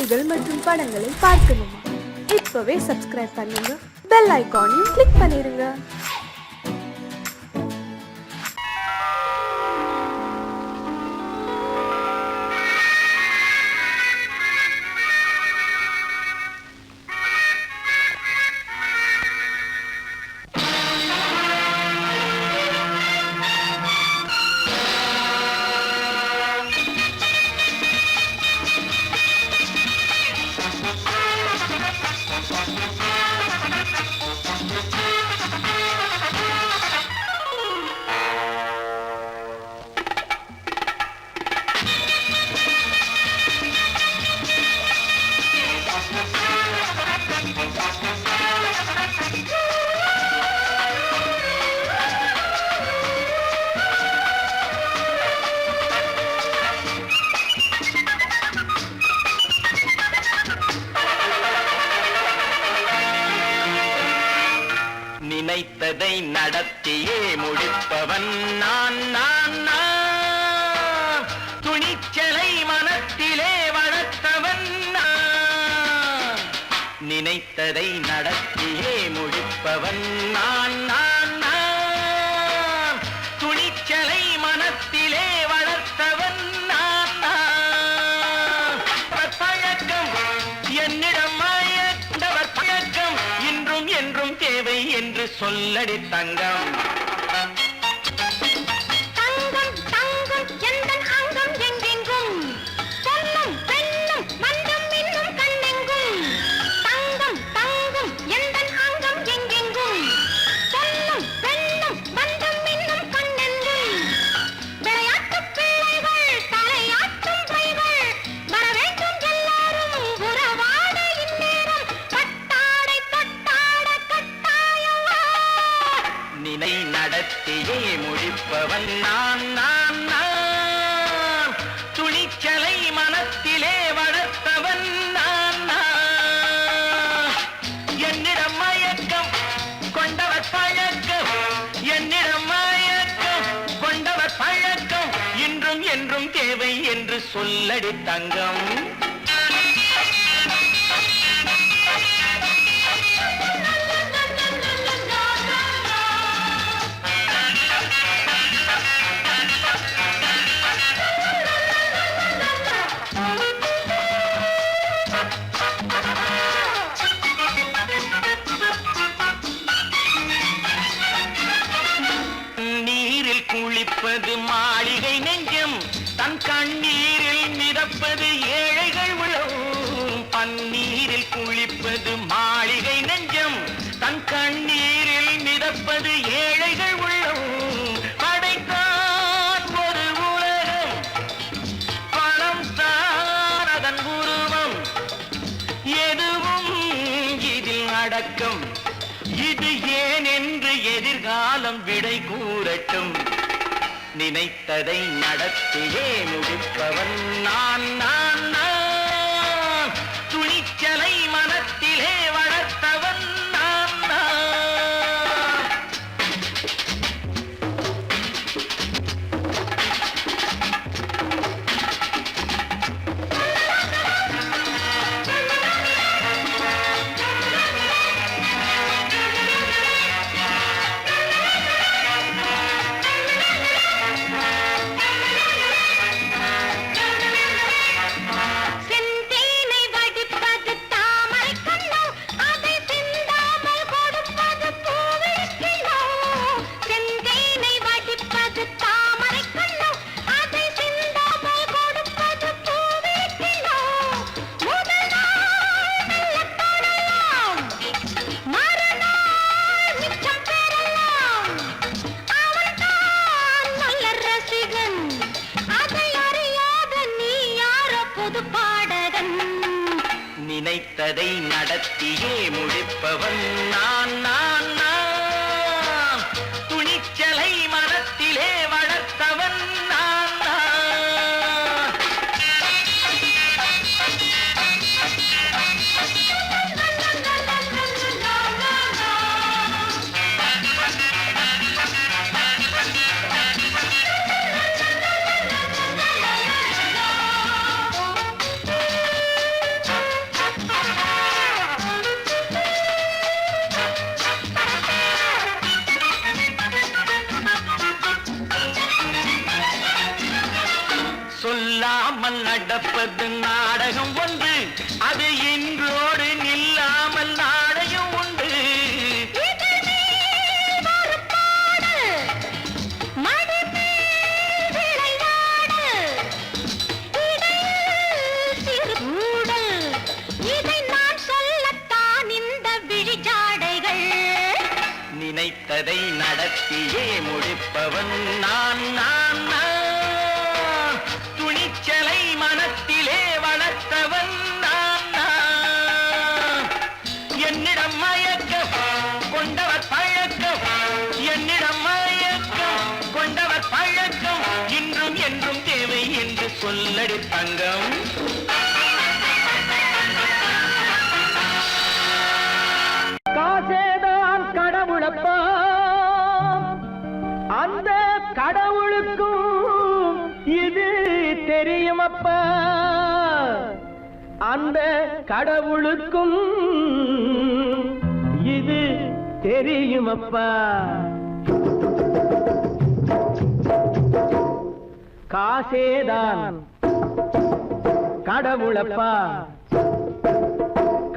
பாடல்கள் மற்றும் படங்களை பார்க்கணுமா? இப்பவே சப்ஸ்கிரைப் பண்ணுங்க, பெல் ஐகானையும் கிளிக் பண்ணிருங்க. நினைத்ததை நடத்தியே முடிப்பவன் நான் நான் நான். துணிச்சலை மனத்திலே வளர்த்தவன் நான். நினைத்ததை நடத்தியே முடிப்பவன் நான் நான் நான். துணிச்சலை மனத்திலே வளர்த்தவன் நான் நான். பழக்கம் என்னிடம் மாயந்தவர் பழக்கம் இன்றும் என்றும் தேவை என்று சொல்லடி தங்கம். தங்கம் தங்கம் எந்தன் அங்கம் எங்கெங்கும் பொன்னும் பெண்ணும் மன்றும் இன்னும் கண்ணெங்கும். தங்கம் தங்கம் எந்தன் அங்கம் எங்கெங்கும் பொன்னும் பெண்ணும் மன்றும் இன்னும் கண்ணெங்கும். விளையாட்டு பிள்ளைகள் தலையாட்டும் பைகள் வர வேண்டும் எல்லாரும் உறவாட இந்நேரம் பட்டாடை தொட்டாட கட்டாயவா. நினை நடத்தியே முடிப்பவன் நான் நான் நான். துணிச்சலை மனத்திலே வளர்த்தவன் நான் நான். என்னிடம் மயக்கம் கொண்டவர் பழக்கம். என்னிடம் மயக்கம் கொண்டவர் பழக்கம் இன்றும் என்றும் தேவை என்று சொல்லடி தங்கம். நீரில் குளிப்பது மாளிகை நெஞ்சம், தன் கண்ணீரில் மிதப்பது ஏழைகள் உளம். பன்னீரில் குளிப்பது மாளிகை நெஞ்சம், தன் கண்ணீரில் மிதப்பது ஏழைகள் உள்ளம். படைத்தான் ஒரு உலகம், பணம் தான் அதன் உருவம். எதுவும் இதில் அடக்கம். இது ஏன் என்று எதிர்காலம் விடை கூறட்டும். நினைத்ததை நடத்தியே முடிப்பவன் நான் நான் நான். துணிச்சலை மனத்திலே வளர்த்தவன் நான் நான். செந்தேனை வடிப்பது தாமரை கண்ணோ, அதை சிந்தாமல் கொடுப்பது பூவிழிக்கிழோ. செந்தேனை வடிப்பது தாமரை கண்ணோ, அதை சிந்தாமல் கொடுப்பது பூவிழிக்கிழோ. முதல் நாள் மெல்ல தொடலாம், மறுநாள் மிச்சம் பெறலாம். அவன்தான் நல்ல ரசிகன், அதை அறியாத நீ யாரோ புது பாடகன். நினைத்ததை நடத்தியே முடிப்பவன் நான் நான் நான். துணிச்சலை மனத்திலே வளர்த்தவன் நான் நான். நடப்பது நாடகம் ஒன்று, அது இன்றோடு நில்லாமல் நாடகம் உண்டு. நினைத்ததை நடத்தியே முடிப்பவன் நான் நான் நான். துணிச்சலை மனத்திலே வளர்த்தவன் நான் நான். என்னிடம் மயக்கம் கொண்டவர் பழக்கம், என்னிடம் மயக்கம் கொண்டவர் பழக்கம், இன்றும் என்றும் தேவை என்று சொல்லடி தங்கம். காசேதான் கடவுளப்பா, அந்த கடவுளுக்கும் இது தெரியுமப்பா, அந்த கடவுளுக்கும் இது தெரியுமப்பா. காசேதான் கடவுளப்பா,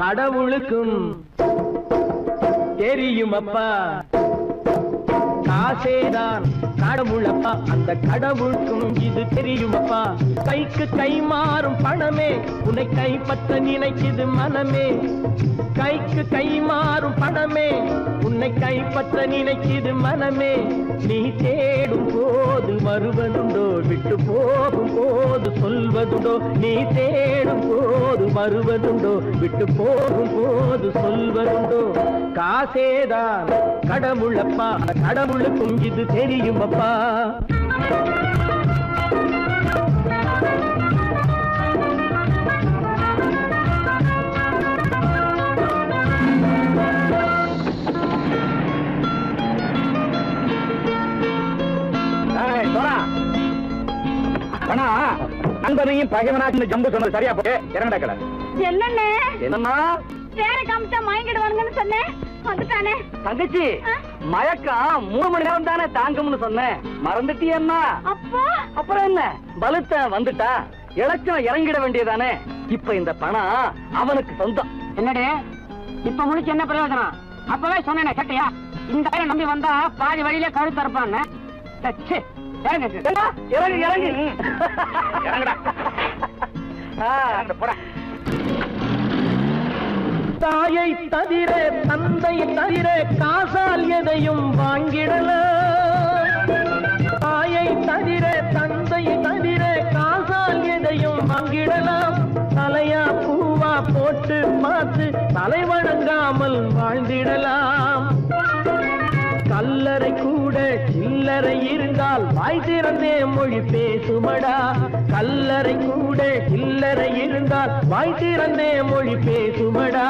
கடவுளுக்கும் தெரியுமப்பா. காசேதான் கடவுளப்பா, அந்த கடவுளுக்கும் இது தெரியுமப்பா. கைக்கு கை மாறும் பணமே உன்னை கைப்பற்ற நினைக்குது மனமே. கைக்கு கை மாறும் பணமே உன்னை கைப்பற்ற நினைக்குது மனமே. நீ தேடும் போது வருவதுண்டோ, விட்டு போகும் போது சொல்வதுண்டோ. நீ தேடும் போது வருவதுண்டோ, விட்டு போகும் போது சொல்வதுண்டோ. காசேதான் கடவுளப்பா, கடவுளுக்கும் இது தெரியுமப்பா. நண்பனையும் பகைவனாச்சு ஜம்பு சொன்னது சரியா போட்டு இறங்கடா கடை. என்னண்ணே என்னம்மா வேற காமிச்சா மயங்கிடுவானுங்கன்னு சொன்னேன், வந்துட்டானே. தங்கச்சி மயக்கம் 3 மணி நேரம் தானே தாங்கும்னு சொன்னேன், மறந்துட்டியம்மா. அப்போ அப்புறம் என்ன, பலுத்த வந்துட்டா இலச்சம் இறங்கிட வேண்டியதானே. இப்ப இந்த பணம் அவனுக்கு சொந்தம். என்னடே இப்ப முடிச்சு என்ன பிரயோஜனம்? அப்பவே சொன்னேனே கேட்டியா? இந்த பையன் நம்பி வந்தா பாதி வழியில கழுத்து இருப்பான்னு. இறங்கு இறங்கு இறங்குடா. போடா. தாயை தவிர தந்தை தவிர காசால் எதையும் வாங்கிடலாம். தாயை தவிர தந்தை தவிர காசால் எதையும் வாங்கிடலாம். தலையா பூவா போட்டு பார்த்து தலை வணங்காமல் வாழ்ந்திடலாம். கல்லறை கூட சில்லறை இருந்தால் வாய் திறந்தே மொழி பேசுமடா. கல்லறை கூட சில்லறை இருந்தால் வாய் திறந்தே மொழி பேசுமடா.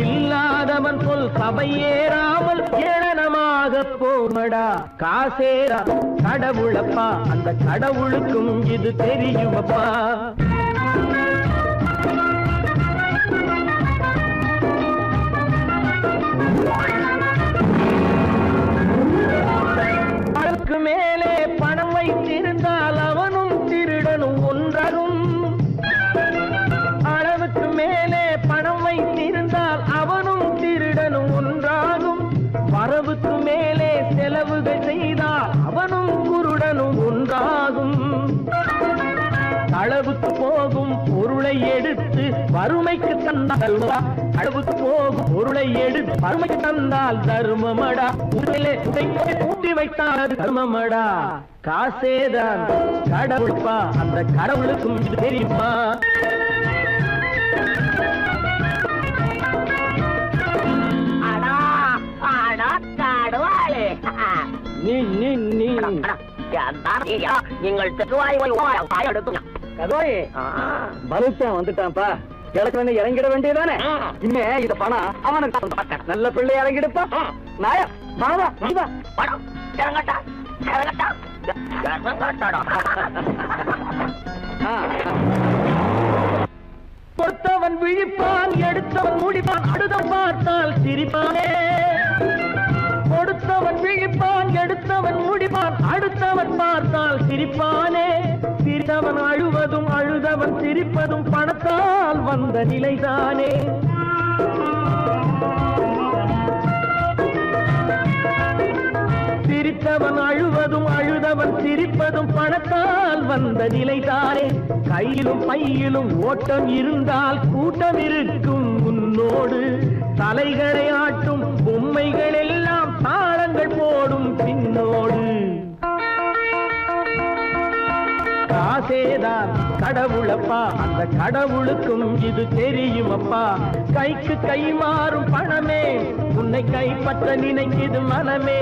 இல்லாதவன் சொல் சபையேறாமல் ஏளனமாக போமடா. காசேரா கடவுளப்பா, அந்த கடவுளுக்கும் இது தெரியுமப்பா. அதற்கு மேலே பணம் வைத்திருந்தால் அவனும் திருடனும் ஒன்றாகும். அளவுக்கு மேலே பணம் வைத்திருந்தால் அவனும் திருடனும் ஒன்றாகும். வரவுக்கு மேலே செலவுகள் செய்தால் அவனும் குருடனும் ஒன்றாகும். அளவுக்கு போகும் பொருளை எடுத்து வறுமைக்கு தந்தால் அளவுக்கு போகும் பொருளை எடுத்து வறுமைக்கு தந்தால் தர்மமடா. ஊட்டி வைத்தால் அது தர்மமடா. காசேதான் கடவுள்ப்பா, அந்த கடவுளுக்கும் இது தெரியுமா. நீ நீ நீ நீங்கள் பலுத்தான் வந்துட்டான்ப்பா. கிழக்கு இறங்கிட வேண்டியதானே. இனிமே இந்த பணம் அவனுக்கு நல்ல பிள்ளை இறங்கிடுப்பா. நாயா மாவா படம் இறங்கட்டா இறங்கட்டா. கொடுத்தவன் விழிப்பான், எடுத்தவன் முடிப்பான், அடுத்த பார்த்தால் சிரிப்பானே. கொடுத்தவன் விழிப்பான், எடுத்தவன் முடிப்பான், அடுத்தவன் பார்த்தால் சிரிப்பானே. சிரித்தவன் அழுவதும் அழுதவன் சிரிப்பதும் பணத்தால் வந்த நிலைதானே. சிரித்தவன் அழுவதும் அழுதவன் சிரிப்பதும் பணத்தால் வந்த நிலைதானே. கையிலும் பையிலும் ஓட்டம் இருந்தால் கூட்டம் இருக்கும் உன்னோடு. தலைகளை ஆட்டும் பொம்மைகள் எல்லாம் தாளங்கள் போடும் பின்னோடு. காசேதான் கடவுளப்பா, அந்த கடவுளுக்கும் இது தெரியுமப்பா. கைக்கு கை மாறும் பணமே உன்னை கைப்பற்ற நினைக்குது மனமே.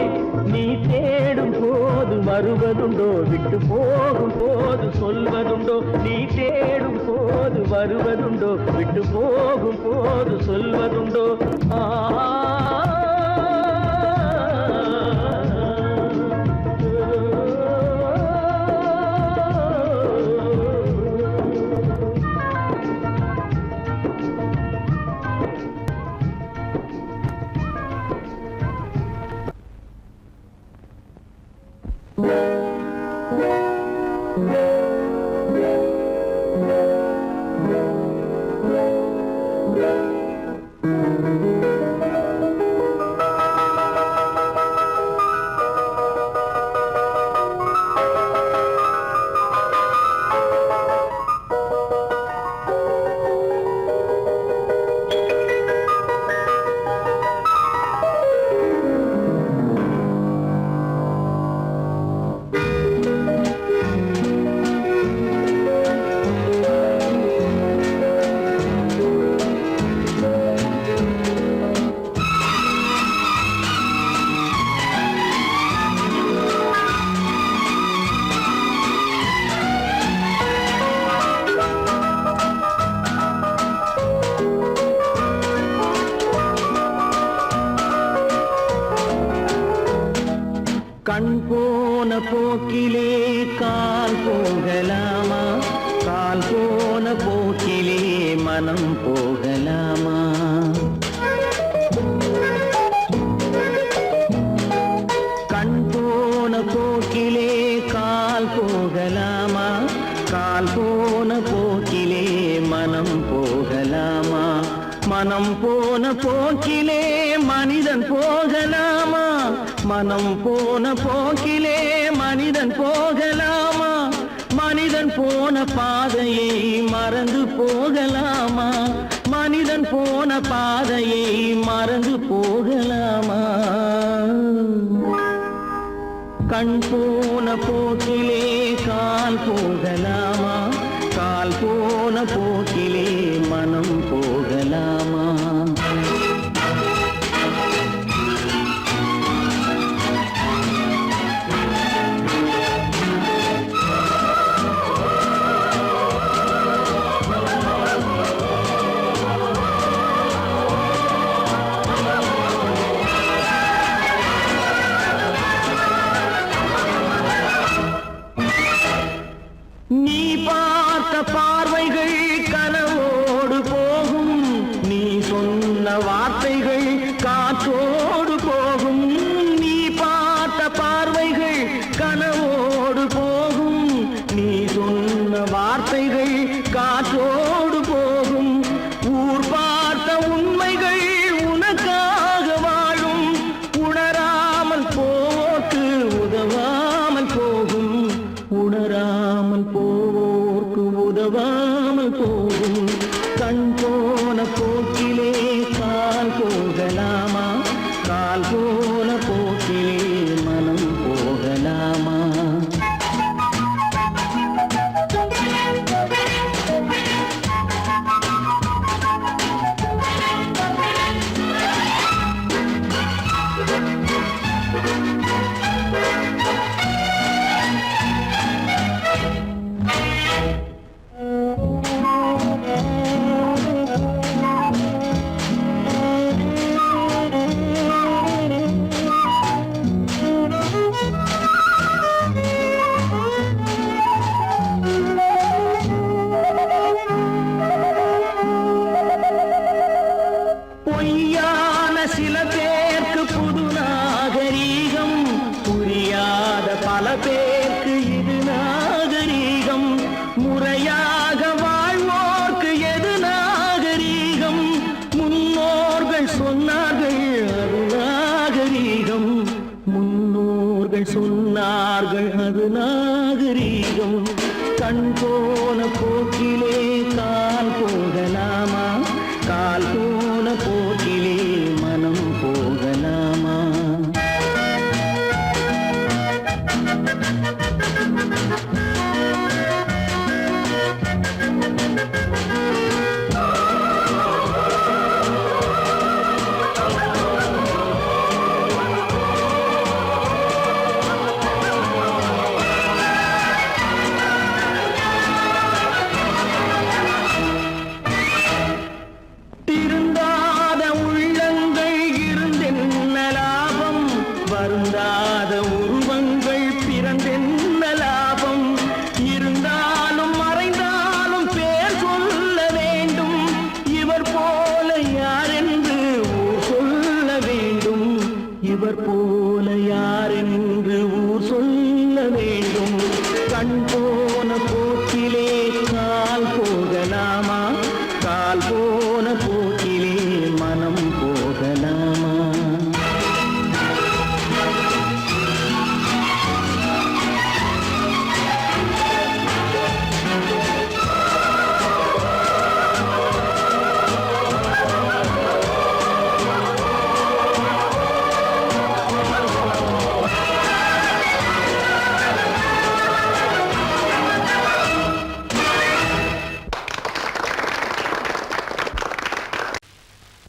நீ தேடும் போது வருவதுண்டோ, விட்டு போகும் போது சொல்வதுண்டோ. நீ தேடும் போது வருவதுண்டோ, விட்டு போகும் போது சொல்வதுண்டோ. கண் போன போக்கிலே கால் போகலாமா, கால் போன போக்கிலே மனம் போகலாமா. கண் போன போக்கிலே கால் போகலாமா, கால் போன போக்கிலே மனம் போகலாமா. மனம் போன போக்கிலே மனிதன் போகலாமா, மனம் போன போக்கிலே மனிதன் போகலாமா. மனிதன் போன பாதையை மறந்து போகலாமா, மனிதன் போன பாதையை மறந்து போகலாமா. கண் போன போக்கிலே கால் போகலாமா, கால் போன போக்கிலே மனம் போகலாமா. நீ பார்த்த பார்வைகள் கனவோடு போகும், நீ சொன்ன வார்த்தைகள் காற்றோடு போகும். நீ பார்த்த பார்வைகள் கனவோடு போகும், நீ சொன்ன வார்த்தைகள் காற்றோடு போகும். ஊர் பார்த்த உண்மைகள் உனக்காக வாழும், உணராமல் போக்கு உதவாமல் போகும், உணராமல் போவோர்க்கு உதவாமல் போகும். கண் போன போக்கிலே கால் போகலாமா, கால் போன போக்கிலே மனம் போகலாமா. மக்கள் சொன்னார்கள் அது நாகரீகம். கண் போன போக்கிலே கால் போகலாமா, கால் போன போக்கிலே மனம் போகலாமா? திருந்தாத உள்ளங்கள் இருந்தென்ன லாபம், வருந்தாத உருவங்கள் பிறந்தென்ன லாபம்? இருந்தாலும் மறைந்தாலும் பேர் சொல்ல வேண்டும், இவர் போல யாரென்று ஊர் சொல்ல வேண்டும், இவர் போல யாரென்று ஊர் சொல்ல வேண்டும். கண் போன போக்கிலே கால் போகலாமா, கால் போன போக்கிலே மனம் போகலாமா?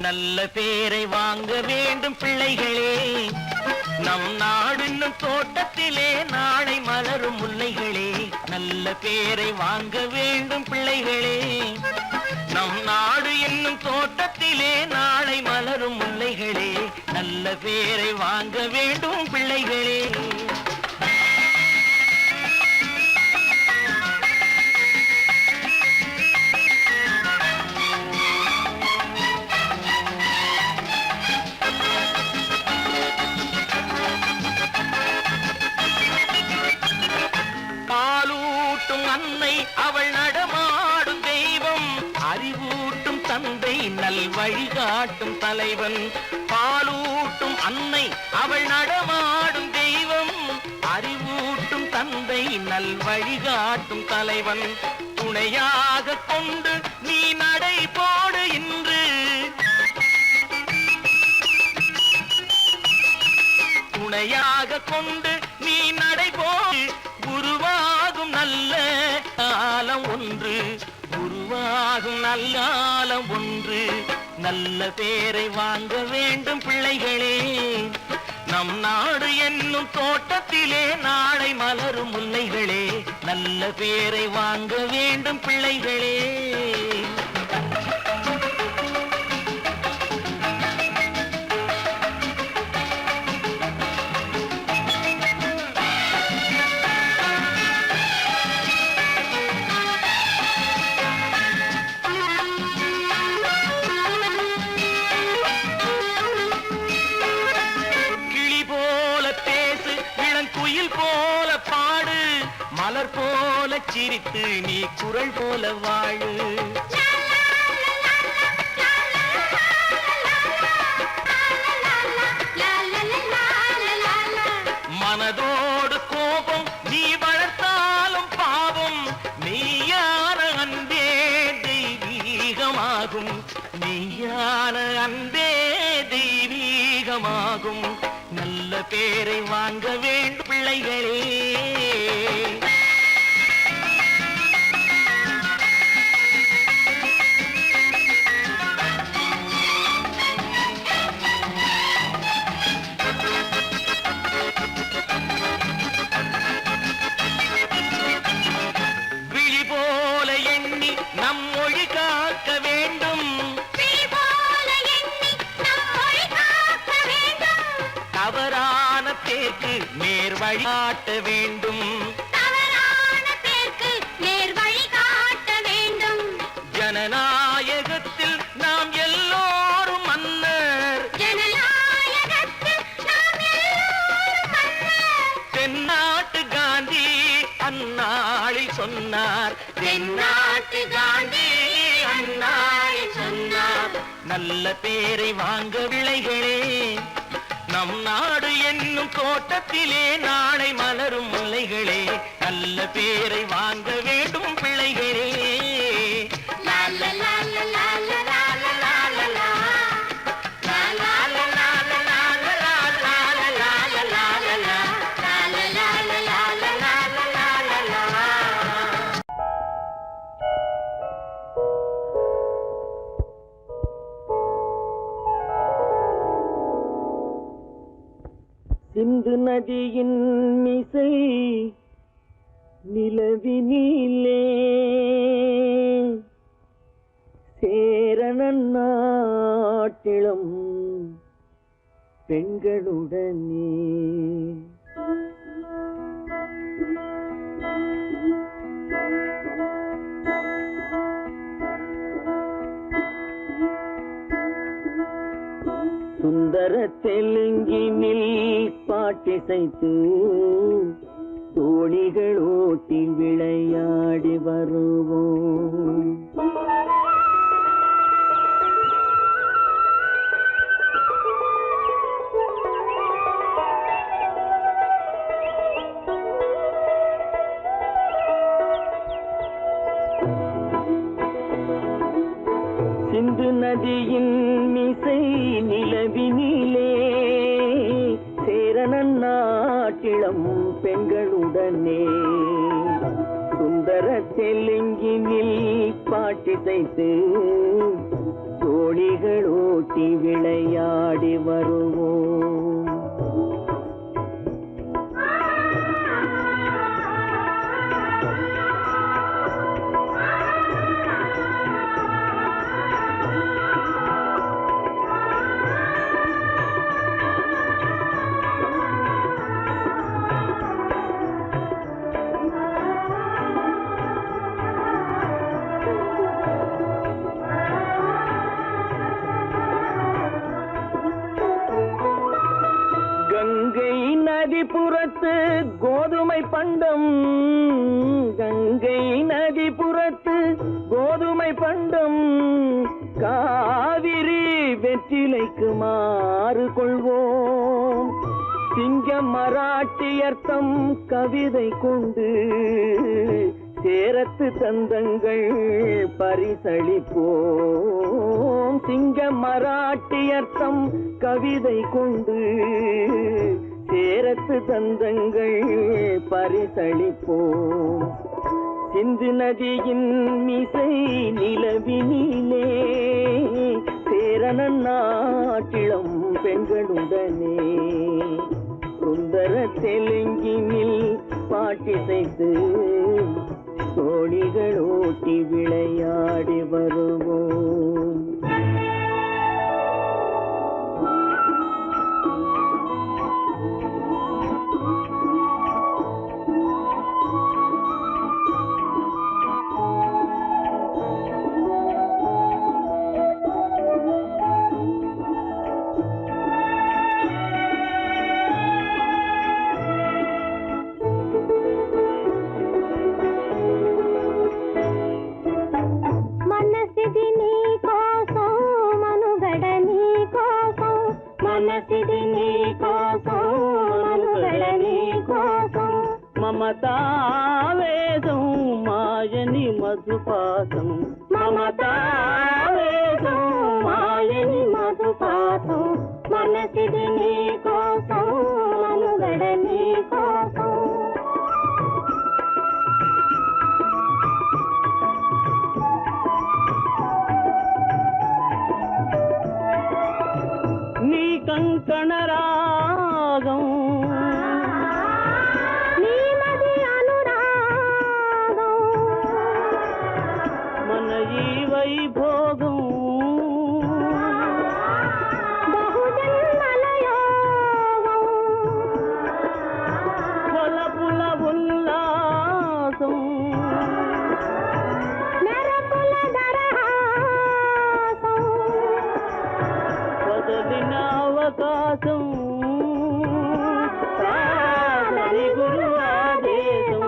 நல்ல பேரை வாங்க வேண்டும் பிள்ளைகளே, நம் நாடு என்னும் தோட்டத்திலே நாளை மலரும் முல்லைகளே. நல்ல பேரை வாங்க வேண்டும் பிள்ளைகளே, நம் நாடு என்னும் தோட்டத்திலே நாளை மலரும் முல்லைகளே. நல்ல பேரை வாங்க வேண்டும் பிள்ளைகளே. அன்னை அவள் நடமாடும் தெய்வம், அறிவூட்டும் தந்தை நல் வழிகாட்டும் தலைவன். பாலூட்டும் அன்னை அவள் நடமாடும் தெய்வம், அறிவூட்டும் தந்தை நல் வழிகாட்டும் தலைவன். துணையாக கொண்டு நீ நடை போடு இன்று, துணையாக கொண்டு நீ நடை போடு. உருவாகும் நல்ல காலம் ஒன்று, உருவாகும் நல்ல காலம் ஒன்று. நல்ல பேரை வாங்க வேண்டும் பிள்ளைகளே, நம் நாடு என்னும் தோட்டத்திலே நாளை மலரும் முல்லைகளே. நல்ல பேரை வாங்க வேண்டும் பிள்ளைகளே. போல பாடு, மலர் போல சிரித்து நீ குரல் போல வாழு. மனதோடு கோபம் நீ வளர்த்தாலும் பாவம், மெய்யான அன்பே தெய்வீகமாகும், மெய்யான அன்பே தெய்வீகமாகும். நல்ல பேரை வாங்க வேண்டும் பிள்ளைகளே. விழி போல எண்ணி நம் மொழி காக்க வேண்டும், தவறான பேருக்கு நேர் வழி காட்ட வேண்டும், ஜனநாயகத்தில் நாம் எல்லோரும் மன்னர், தென்னாட்டு காந்தி அந்நாளில் சொன்னார், தென்னாட்டு காந்தி அந்நாளில் சொன்னார். நல்ல பேரை வாங்க பிள்ளைகளே, நம் நாடு என்னும் தோட்டத்திலே நாளை மலரும் முல்லைகளே நல்ல பேரை வாங்க வேண்டும் பிள்ளைகளே. சிந்து நதியின் மிசை நிலவினிலே சேரணன் நாட்டிளம் பெண்களுடனே சுந்தர தெலுங்கினில் பாட்டிசைத்து தோணிகள் ஓட்டி விளையாடி வருவோம். சிந்து நதியின் மிசை நிலவினிலே சேரணன் நாட்டிளம் பெண்களுடனே சுந்தர தெலுங்கினில் பாட்டிசைத்து தோணிகள் ஓட்டி விளையாடி வருவோம். கங்கை நதிபுறத்து கோதுமை பண்டம், கங்கை நதிபுறத்து கோதுமை பண்டம், காவிரி வெற்றிலைக்கு மாறு கொள்வோம். சிங்கம் மராட்டியர்த்தம் கவிதை கொண்டு சேரத்து தந்தங்கள் பரிசளிப்போம். சிங்கம் மராட்டியர்த்தம் கவிதை கொண்டு சேரத்து தந்தங்கள் பரிசளிப்போம். சிந்து நதியின் மிசை நிலவினிலே சேரணன் நாட்டிளம் பெண்களுடனே சுந்தர தெலுங்கினில் பாட்டிசைத்து தோணிகள் ஓட்டி விளையாடி வருவோம். మమతావేదం మాయని మధుపాతం, మమతావేదం మాయని మధుపాతం, మనసిది నీ కోసం మనుగడ నీ కోసం. నీ కంకణ రాగం వైభోగం బహుజన్మలయోగం కొలపుల ఉల్లాసం మెరపుల దరహాసం వదలిన అవకాశం సాధని గురు ఆదేశం.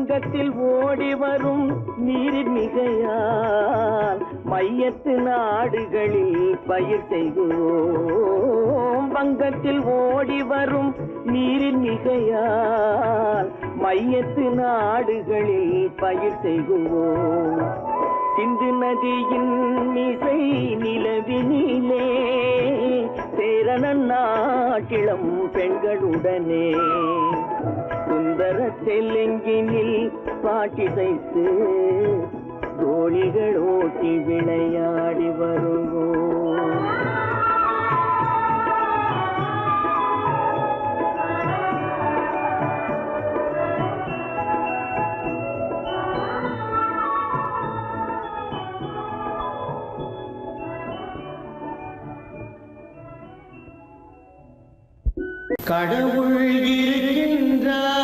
வங்கத்தில் ஓடி வரும் நீரின் மிகையால் மையத்து நாடுகளில் பயிர் செய்கிறோம். வங்கத்தில் ஓடி வரும் நீரின் மிகையால் மையத்து நாடுகளில் பயிர் செய்கிறோம். சிந்து நதியின் மிசை நிலவினிலே சேரணன் நாட்டிளம் பெண்களுடனே சுந்தர தெலுங்கினில் பாட்டிசைத்து தோழிகள் ஓட்டி விளையாடி வருவோம். கடவுள் இருக்கின்றார்.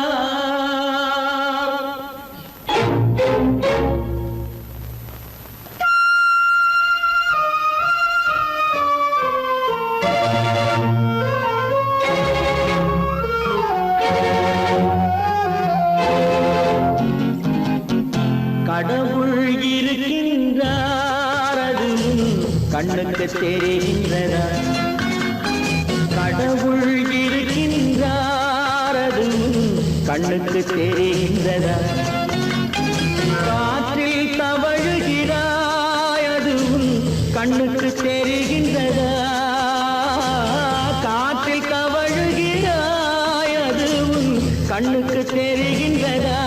கடவுள் இருக்கின்றார், அது கண்ணுக்கு தெரிகின்றதா? கடவுள் இருக்கின்றார், அது கண்ணுக்கு தெரிகின்றதா? காற்றில் தவழுகிறாய், அது கண்ணுக்கு தெரிகின்றதா? காற்றில் தவழுகிறாய், அது கண்ணுக்கு தெரிகின்றதா?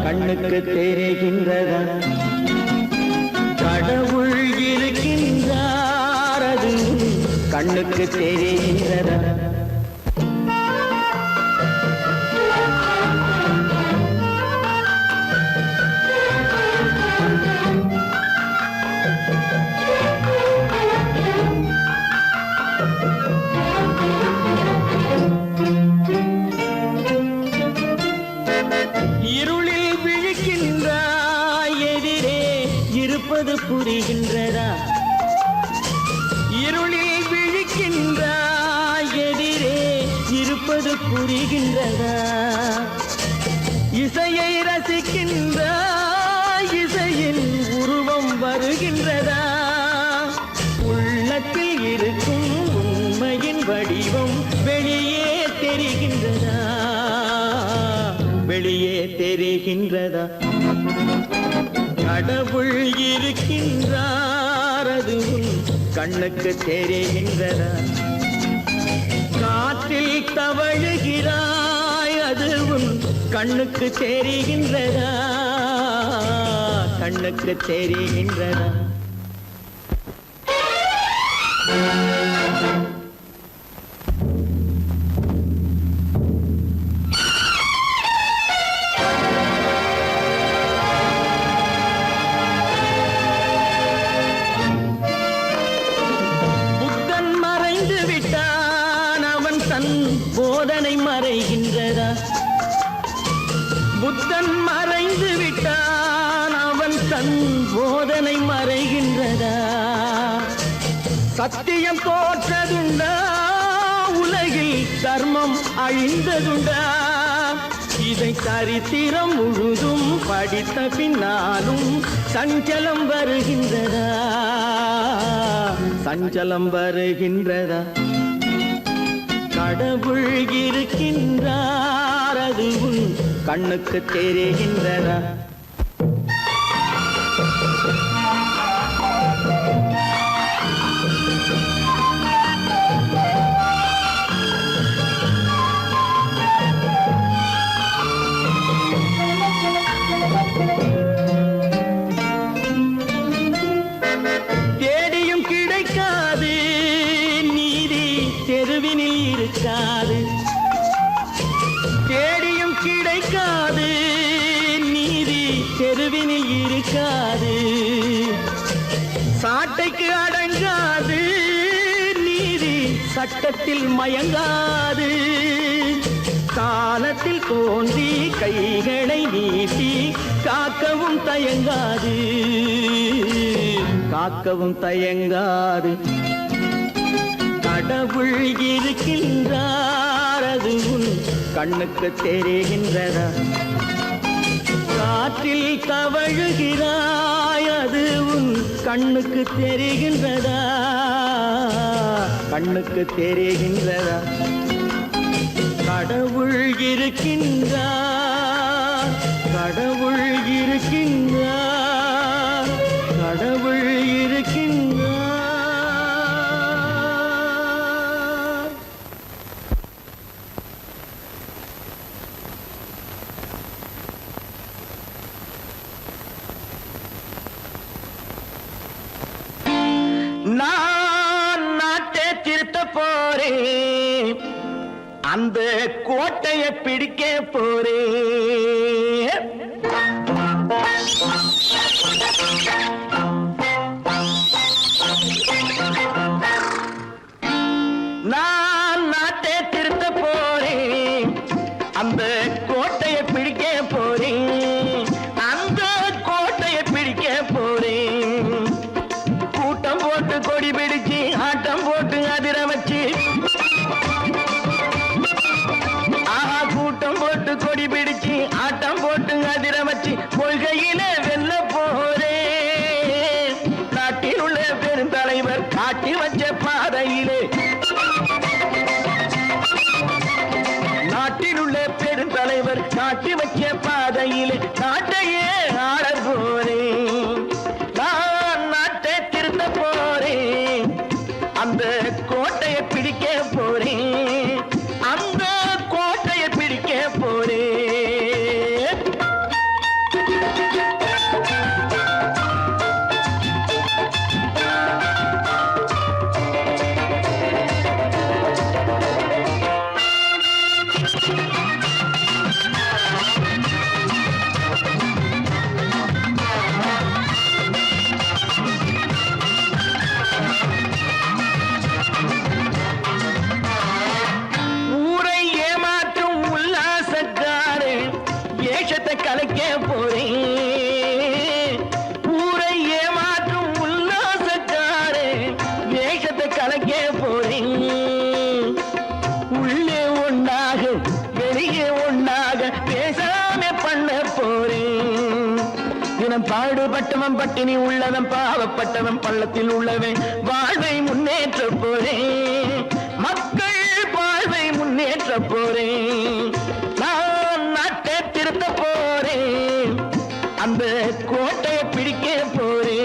கண்ணுக்கு தெரிகின்றதா? கடவுள் இருக்கின்றார், அது கண்ணுக்கு தெரிகின்றதா? இருளில் விழிக்கின்றாய், எதிரே இருப்பது புரிகின்றதா? இருளில் விழிக்கின்றாய், எதிரே இருப்பது புரிகின்றதா? இசையை ரசிக்கின்றாய், இசையின் உருவம் வருகின்றதா? உள்ளத்தில் இருக்கும் உண்மையின் வடிவம் வெளியே தெரிகின்றதா? வெளியே தெரிகின்றதா? கடவுள் இருக்கின்றார், அது கண்ணுக்கு தெரிகின்றதா? காற்றில் தவழுகிறாய், அது கண்ணுக்கு தெரிகின்றதா? கண்ணுக்கு தெரிகின்றதா? புத்தன் மறைந்து விட்டான், அவன் தன் போதனை மறைகின்றதா? புத்தன் மறைந்து விட்டான், அவன் தன் போதனை மறைகின்றதா? சத்தியம் தோற்றதுண்டா? உலகில் தர்மம் அழிந்ததுண்டா? இதை சரித்திரம் முழுதும் படித்த பின்னாலும் சஞ்சலம் வருகின்றதா? சஞ்சலம் வருகின்றதா? கடவுள் இருக்கின்றார், அது கண்ணுக்கு தெரிகின்றதா? தேடியும் கிடைக்காது நீதி, தெருவினில் இருக்காது. தேடியும் கிடைக்காது நீதி, தெருவினில் இருக்காது. சாட்டைக்கு அடங்காது நீதி, சட்டத்தில் மயங்காது. காலத்தில் தோன்றி கைகளை நீட்டி காக்கவும் தயங்காது. காக்கவும் தயங்காது. கடவுள் இருக்கின்றார், அது கண்ணுக்கு தெரிகின்றதா? காற்றில் தவழுகிறாய், அது உன் கண்ணுக்கு தெரிகின்றதா? கண்ணுக்கு தெரிகின்றதா? கடவுள் இருக்கின்றார், கடவுள் இருக்கின்றார், கடவுள் இருக்கின்றார். நான் நாட்டை திருத்த போறேன், அந்த கோட்டையை பிடிக்க போறேன். நான் நாட்டை திருத்த போறேன், அந்த கோட்டையை பிடிக்க போறேன், அந்த கோட்டையை பிடிக்க போறேன். கூட்டம் போட்டு கொடி பிடிச்சு ஆட்டம் போட்டு அதிர வச்சு, ஆஹா கூட்டம் போட்டு கொடி பிடிச்சு ஆட்டம் போட்டு அதிர வச்சு கொள்கையில வெல்ல போறேன். நாட்டில் உள்ள பெருந்தலைவர் காட்டி வச்ச பாதையிலே, நாட்டில் உள்ள பெருந்தலைவர் காட்டி வச்ச பாதையிலே நாட்டையே ஆள போறேன். நான் நாட்டை திருத்த போறேன், அந்த கோட்டையை பிடிக்க போறேன், அந்த கோட்டையை பிடிக்க போறேன். ஊரை ஏமாற்றும் உல்லாசக்காரு ஏஷத்தை கலைக்க போறேன். ஊரை ஏமாற்றும் உல்லாசக்காரு ஏஷத்தை கலைக்க போறேன். உள்ளே ஒண்ணாக வெளியே ஒண்ணாக பேசாம பண்ண போறேன். தினம் பாடுபட்டவன் பட்டினி உள்ளவன் பாவப்பட்டவன் பள்ளத்தில் உள்ளவன் வாழ்வை முன்னேற்ற போறேன். மக்கள் வாழ்வை முன்னேற்ற போறேன். நான் நாட்டை திருத்த போறேன், அந்த கோட்டையை பிடிக்க போறேன்.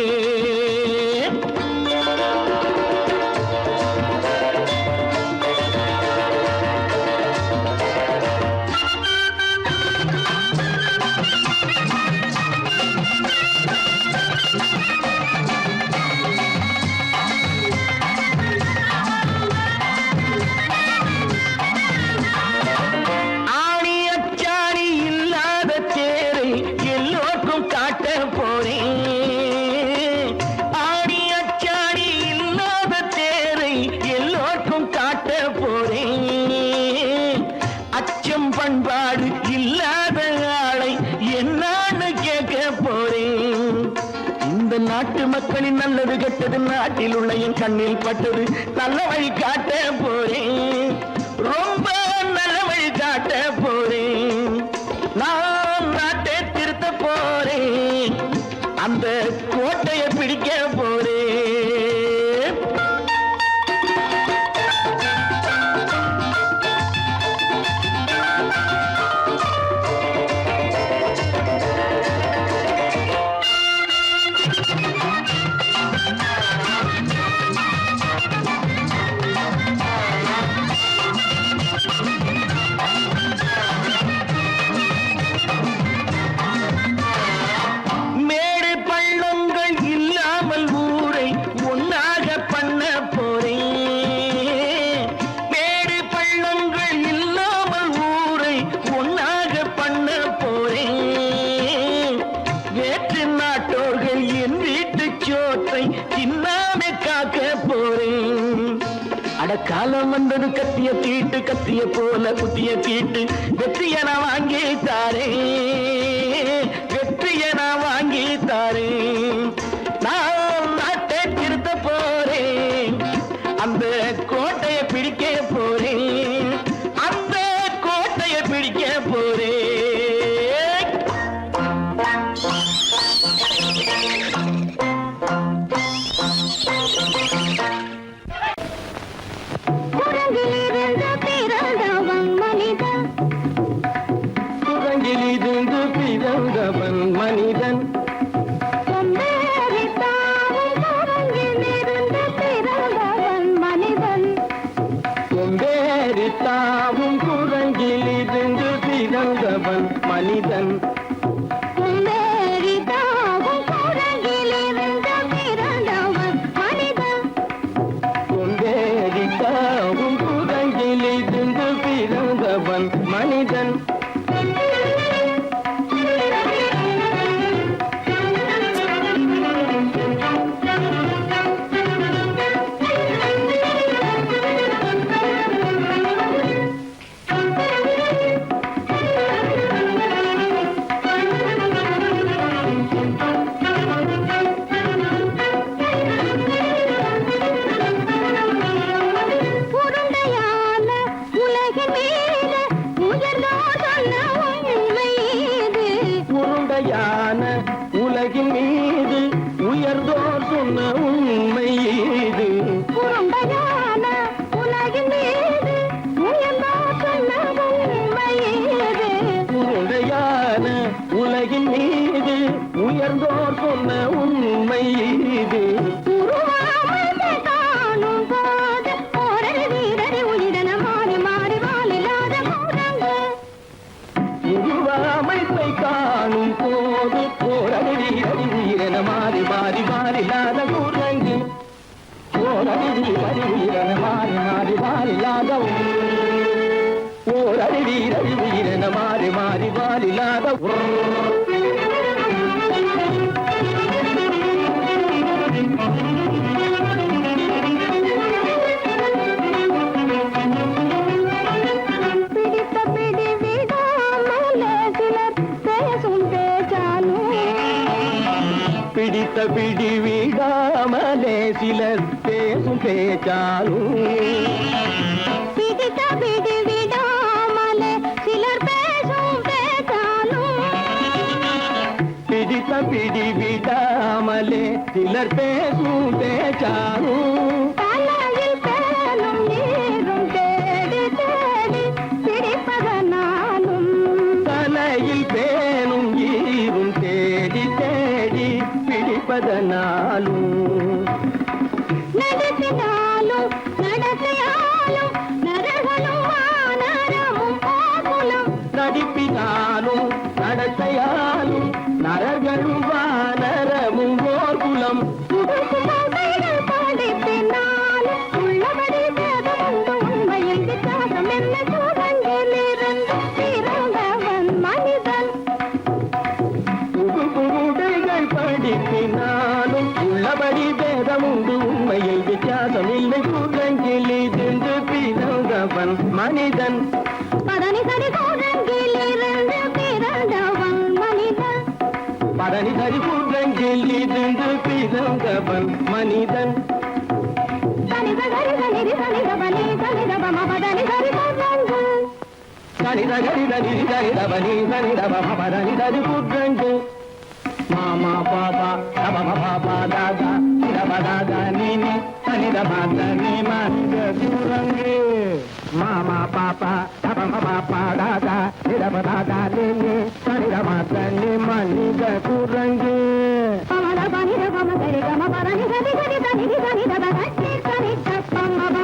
ஆணி அச்சாணி இல்லாத தேரை எல்லோருக்கும் காட்ட போறேன். ஆணி அச்சாணி இல்லாத தேரை எல்லோருக்கும் காட்ட போறேன். அச்சம் பண்பாடு இல்லாத ஆளை என்னான்னு கேட்க போறேன். இந்த நாட்டு மக்களின் நல்லது கெட்டது நாட்டில் உள்ள என் கண்ணில் பட்டது நல்ல வழி காட்ட போறேன். ரொம்ப நல்ல வழி காட்ட போறேன். நான் நாட்டை திருத்த போறேன், அந்த கோட்டையை பிடிக்க போறேன். மேடு பள்ளங்கள் இல்லாமல் ஊரை ஒன்னாக பண்ண போறேன். மேடு பள்ளங்கள் இல்லாமல் ஊரை ஒன்னாக பண்ண போறேன். வேற்று நாட்டோர்கள் என் வீட்டு சோற்றை தின்னாமே காக்க போறேன். அடக்காலம் வந்தது கத்திய தீட்டு, கத்திய போல குத்திய தீட்டு வெற்றிய நான் வாங்கி தாரேன், வெற்றிய நான் வாங்கி தாரேன். நான் நாட்டை திருத்த போறேன், அந்த கோட்டையை பிடிக்க போறேன், அந்த கோட்டையை தாவும் குரங்கிலிருந்து பிறந்தவன் மனிதன். குந்தேறி தாவும் குரங்கிலிருந்து பிறந்தவன் மனிதன். கொண்டேறி தாவும் குரங்கிலிருந்து பிறந்தவன் மனிதன். உருண்டையான உலகின் மீது உயர்ந்தோர் சொன்ன உண்மை இது. உருண்டையான உலகின் மீது உயர்ந்தோர் சொன்ன உண்மை இது. உருண்டையான உலகின் மீது உயர்ந்தோர் சொன்ன உண்மை இது. உருண்டையான உலகின் மீது உயர்ந்தோர் சொன்ன உண்மை இது. உருவாமையை காணும் போது ஓரடி வீரடி உயிரென மாறி மாறி வாழில்லாத குரங்கு. உருவமைப்பை காணும் போது போரடி உயிரென மாறி மாறி மாறில்லாத குரங்கு. போரடி உயிரென மாறி மாறி மாறில்லாத ஓரடி வீரடி உயிரென மாறி மாறி மாறில்லாத பிடித்த பிடி விடாமலே சிலர் பேசும் பேச்சாலும். பிடித்த பிடி விடாமலே சிலர் பேசும் பேச்சாலும். பிடித்த பிடி விடாமலே சிலர் பேசும் பேச்சாலும். பிடித்த பிடி விடாமலே சிலர் பேசும் பேச்சாலும். தலையில் பேனும் நீரும் தேடி தேடி பிடிப்பதனாலும். தலையில் பேனும் ஈரும் தேடி தேடி பிடிப்பதனாலும். நடத்தினாலும் நடத்தையாலும் நரகளும் வானரமும் கோகுலம். நடிப்பினாலும் நடத்தையாலும் நரர்களும் வானரமும் ஓர்குலம். புதுசுமைகள் படிப்பினாலும் உள்ளபடி வேதமுண்டு உண்மையில் வித்தியாசம் என்ன குரங்கிலிருந்து பிறந்தவன் மனிதன். புதுடைகள் படிப்பினாலும் உள்ளபடி வேதமுண்டு உண்மையை வித்தியாசம் இல்லை. குரங்கிலிருந்து பிறந்தவன் மனிதன். பதனி சரி குரங்கிலிருந்து பிறந்தவன் மனிதன். பதனி சரி குரங்கிலிருந்து பிறந்தவன் மனிதன். தனித கரித நிதி தனித பலி தனித பம பதனி சரி குரங்கு. தனித கரித நிதி தனித பலி தனித பம பதனி சரி குரங்கு. மாமா பாபா தப பாபா தாதா நிதப தாதா நீனி தனித மாத நீ மனித குரங்கு. மாமா பாப்பா தப பாப்பா தாதா நிதப தாதா நீனி தனித மாத நீ மனித குரங்கு. பமத பனித பம சரி கம பதனி சரி சரி தனிதி தனித பதனி சரி தப்பமப.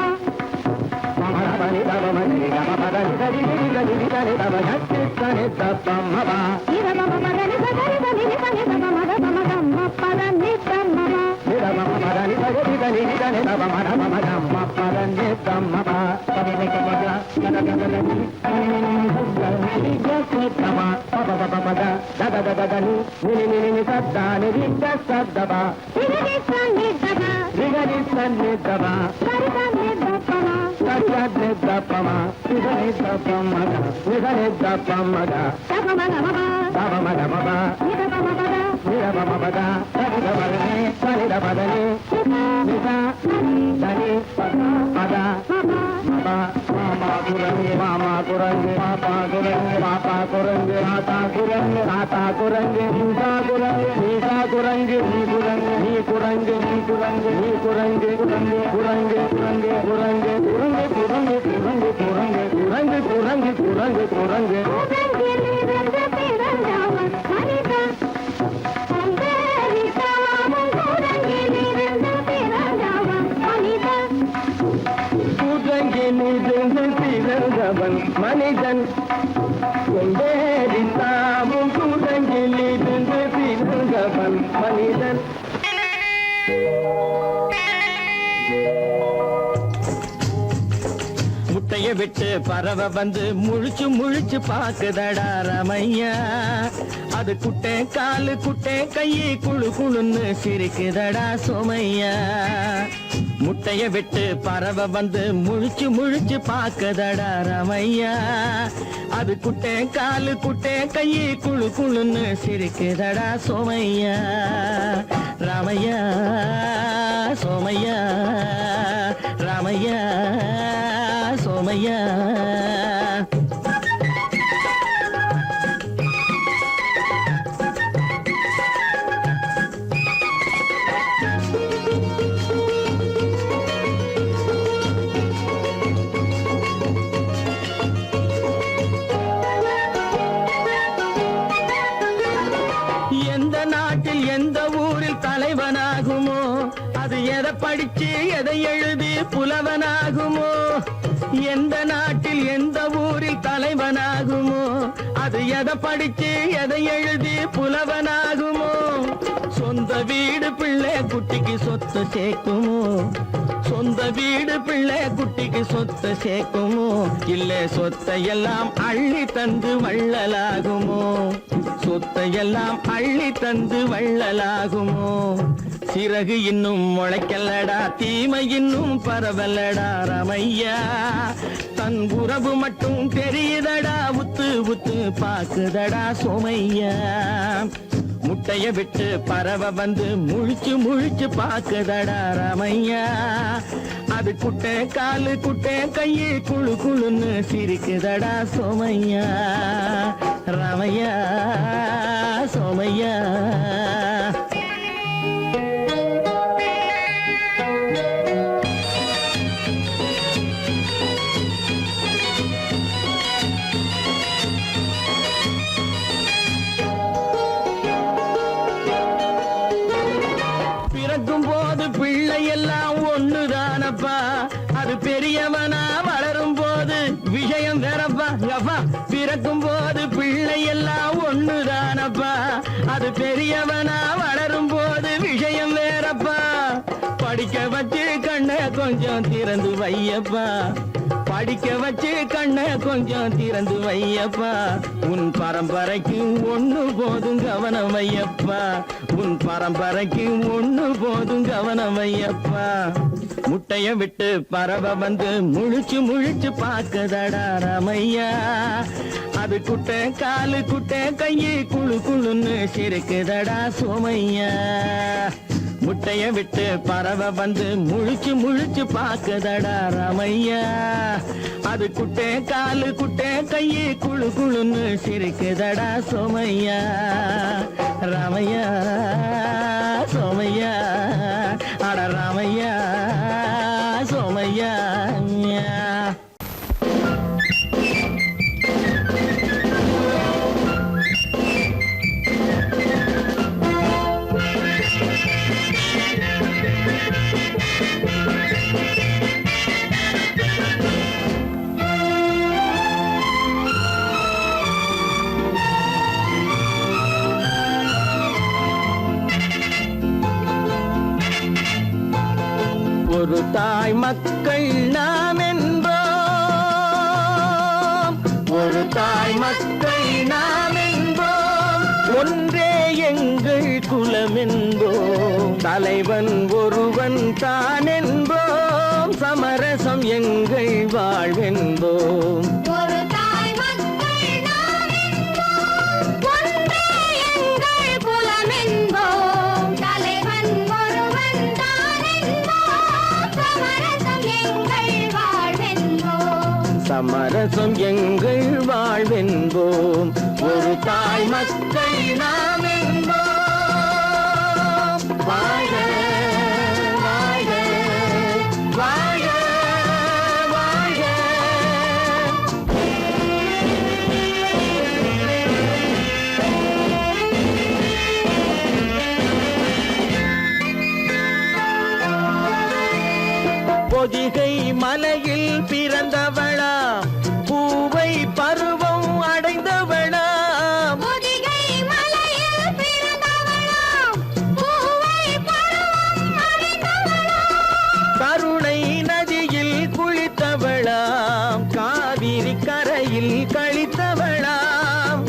பமரபனி தபமனி கம பதனி சரி நிதி தனித பதனி சரி தப்பமப. நித பம பதனி சரி தனிதி தனித பமத பம கம்ம பதனி தம்மப. நிதப பதனி சரி தனிதி தனித பமத பம கம்ம பதனி தம்மப. பதனி கமத கனகனனி நிதி ஜசதமா பப பப பத தத தத தனி நினி சத்தானி ரித சத்தப. நிதி சன்னிதப ரிகரி சன்னிதப சரி சன்னிதபம. சத்யத்னி தப்பம நிதனி தப்பமத நிதனி தப்பமத தபமகமப தபமதமப நித பம பத நிதபமபத தனித பதனி தனித பதனி நித தனி பத மப மாமா குரங்கு மாமா குரங்கு பாப்பா குரங்கு பாப்பா குரங்கு மாதா குரங்கு தாத்தா குரங்கு நீசா குரங்கு நீசா குரங்கு நீ குரங்கு நீ குரங்கு நீ குரங்கு நீ குரங்கு குரங்கு குரங்கு குரங்கு குரங்கு குரங்கு குரங்கு குரங்கு குரங்கு குரங்கு குரங்கு குரங்கு குரங்கிலிருந்து பிறந்தவன் மனிதன். குந்தேறி தாவும் குரங்கிலிருந்து பிறந்தவன் மனிதன். குரங்கிலிருந்து பிறந்த பிறந்தவன் மனிதன் கொண்டேறி தாமும் குரங்கில் இருந்து பிறந்தவன் மனிதன். முட்டைய விட்டு பறவை வந்து முழிச்சு முழிச்சு பாக்குதடா ரமையா. அது குட்டே காலு குட்டே கையை குழு குழுன்னு சிரிக்குதடா சோமையா. முட்டைய விட்டு பறவை வந்து முழிச்சு முழிச்சு பாக்குதடா ரமையா. அது குட்டே காலு குட்டே கையை குழு குழுன்னு சிரிக்குதடா சோமையா. ராமையா சோமையா ராமையா சோமையா. எந்த நாட்டில் எந்த ஊரில் தலைவனாகுமோ, அது எதை படிச்சு எதை எழுதி புலவனாகுமோ. எந்த நாட்டில் எந்த ஊரில் தலைவனாகுமோ, அது எதை படிச்சு எதை எழுதி புலவனாகுமோ. சொந்த வீடு பிள்ளை குட்டிக்கு சொத்து சேர்க்குமோ, சொந்த வீடு பிள்ளை குட்டிக்கு சொத்து சேர்க்குமோ. இல்ல சொத்தையெல்லாம் அள்ளி தந்து வள்ளலாகுமோ, சொத்தையெல்லாம் அள்ளி தந்து வள்ளலாகுமோ. சிறகு இன்னும் முளைக்கல்லடா, தீமை இன்னும் பரவலடா ரமையா. தன் உறவு மட்டும் தெரியுதடா, உத்து உத்து பாக்குதடா சோமையா. முட்டைய விட்டு பறவை வந்து முழிச்சு முழிச்சு பாக்குதடா ரமையா. அது குட்டை காலு குட்டை கையை குழு குழுன்னு சிரிக்குதடா சோமையா. ரமையா சோமையா. பிறக்கும் போது பிள்ளை எல்லாம் ஒண்ணுதானப்பா, அது பெரியவனா வளரும் போது விஷயம் வேறப்பா. அப்பா பிறக்கும் போது பிள்ளை எல்லாம் ஒண்ணுதானப்பா, அது பெரியவனா வளரும் போது விஷயம் வேறப்பா. படிக்க வச்சு கண்ண கொஞ்சம் திறந்து வையப்பா, படிக்க வச்சு கண்ண கொஞ்சம் திறந்து வையப்பா. உன் பரம்பரைக்கு ஒண்ணு போதும் கவனம் வையப்பா, உன் பரம்பரைக்கு ஒண்ணு போதும் கவனம் வையப்பா. முட்டைய விட்டு பறவை வந்து முழிச்சு முழிச்சு பாக்குதடா ரமையா. அது குட்டை காலு குட்டை கையை குழு குழுன்னு சிரிக்குதடா சோமையா. முட்டைய விட்டு பறவை வந்து முழிச்சு முழிச்சு பாக்குதடா ரமையா. அது குட்டை காலு குட்டை கையை குழு குழுன்னு சிரிக்குதடா சோமையா. ராமையா சோமையா. அட ராமையா சோமையா. ஒரு தாய் மக்கள் நாம் என்போம், ஒரு தாய் மக்கள் நாம் என்போம். ஒன்றே எங்கள் குலம் என்போம், தலைவன் ஒருவன் தான் என்போம். சமரசம் எங்கள் வாழ்வென்போம். ஒரு தாய் மக்கள் நாம் என்போம், ஒன்றே எங்கள் குலம் என்போம். தலைவன் ஒருவன் தான் என்போம். சமரசம் எங்கள் வாழ்வென்போம். சமரசம் எங்கள் வாழ்வென்போம். ஒரு தாய் மக்கள் நாம் என்போம். வாழ்க வாழ்க வாழ்க வாழ்க. பொதிகை மலையில் பிறந்தவளா, கரையில் கழித்தவளாம்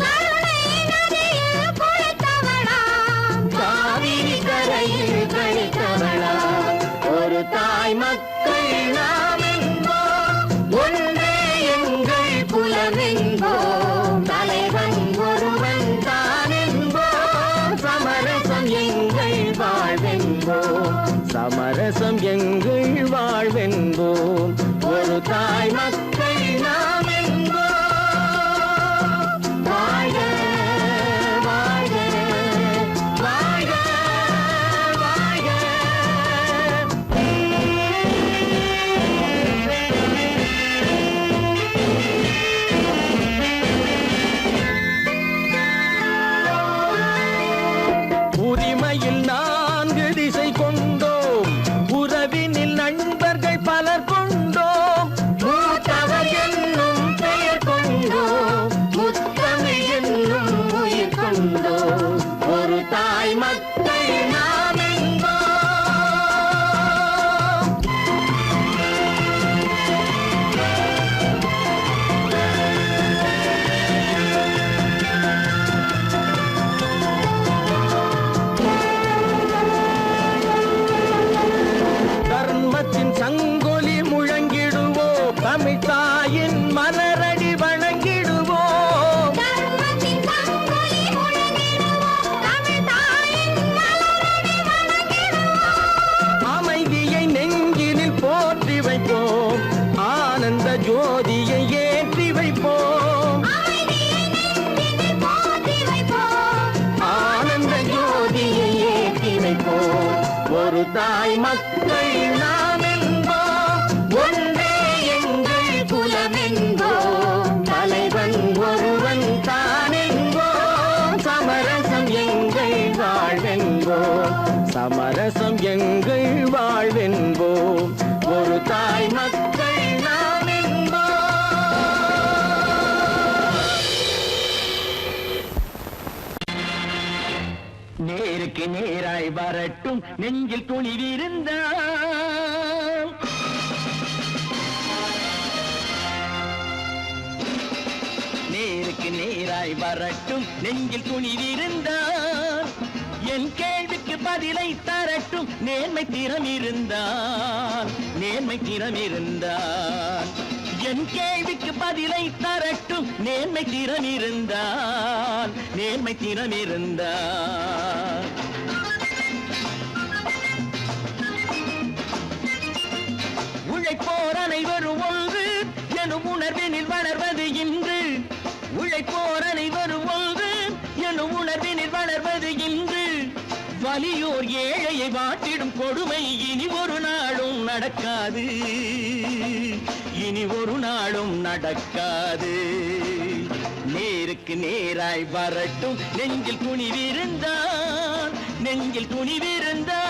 காவிரி கரையில் கழித்தவளாம் ஒரு தாய் மக்கள் நாம் என்போம் ஒன்றே எங்கள் குலம் என்போம் தலைவன் ஒருவன் தான் என்போம் சமரசம் எங்கள் வாழ்வென்போம் சமரசம் எங்கள் வாழ்வென்போம் ஒரு தாய் மக்கள் நாம் என்போம் வாழ்க வாழ்க வாழ்க வாழ்க உரிமையில் 4 திசை கொண்டோம் உறவினில் நண்பர்கள் பலர் கொண்டோம் மூத்தவர் என்னும் பெயர் கொண்டோம் முத்தமிழ் என்னும் உயிர் கொண்டோம் ஒரு தாய் மக்கள் நாம் என்போம் தர்மத்தின் சங்கொலி முழங்கிடுவோம் தமிழ் தாயின் மலரடி வணங்கிடுவோம் அமைதியை நெஞ்சினில் போற்றி வைப்போம் ஆனந்த ஜோதியை ஏற்றி வைப்போம் ஆனந்த ஜோதியை ஏற்றி வைப்போம் ஒரு தாய் மக்கள் நாம் என்போம் ஒன்றே எங்கள் குலம் என்போம் தலைவன் ஒருவன் தான் என்போம் சமரசம் எங்கள் வாழ்வென்போம் சமரசம் எங்கள் வாழ்வென்போம் ஒரு தாய் மக்கள் நாம் என்போம் நேருக்கு நேராய் வரட்டும் நெஞ்சில் துணிவிருந்தால் நேருக்கு நேராய் வரட்டும் நெஞ்சில் துணிவிருந்தால் என் கேள்விக்கு பதிலை தரட்டும் நேர்மை திறம் இருந்தால் நேர்மை திறம் இருந்தால் என் கேள்விக்கு பதிலை தரட்டும் நேர்மை திறம் இருந்தால் நேர்மை திறம் இருந்தால் உழைப்போர் அனைவரும் ஒன்று எனும் உணர்வினில் வளர்வது இன்று உழைப்போர் அனைவரும் ஒன்று எனும் உணர்வினில் வளர்வது இன்று வலியோர் ஏழையை வாட்டிடும் கொடுமை இனி ஒரு நாளும் நடக்காது இனி ஒரு நாளும் நடக்காது நேருக்கு நேராய் வரட்டும் நெஞ்சில் துணிவிருந்தால் நெஞ்சில் துணிவிருந்தால்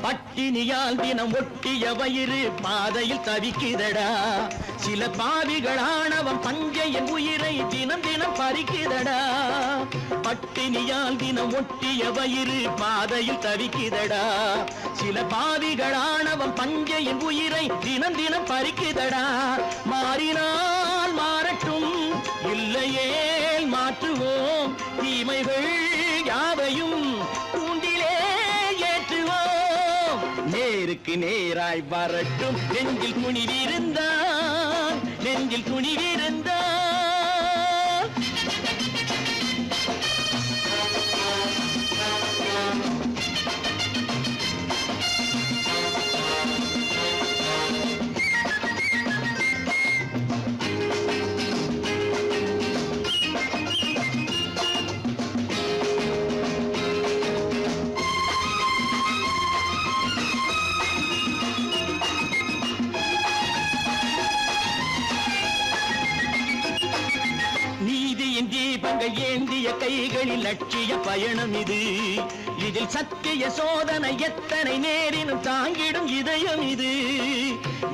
பட்டினியால் தினம் ஒட்டிய வயிறு பாதையில் தவிக்குதடா சில பாவிகளானவன் பஞ்சையின் உயிரை தினம் தினம் பறிக்குதடா பட்டினியால் தினம் ஒட்டிய வயிறு பாதையில் தவிக்குதடா சில பாவிகளானவன் பஞ்சையின் உயிரை தினம் தினம் பறிக்குதடா மாறினால் மாறட்டும் இல்லையே மாற்றுவோம் தீமைகள் யாவையும் கூண்டிலே ஏற்றுவோம் நேருக்கு நேராய் வரட்டும் நெஞ்சில் துணிவிருந்தால் நெஞ்சில் துணிவிருந்தால் தீபங்கள் ஏந்திய கைகளில் லட்சிய பயணம் இது. இதில் சத்திய சோதனை எத்தனை நேரினும் தாங்கிடும் இதயம் இது.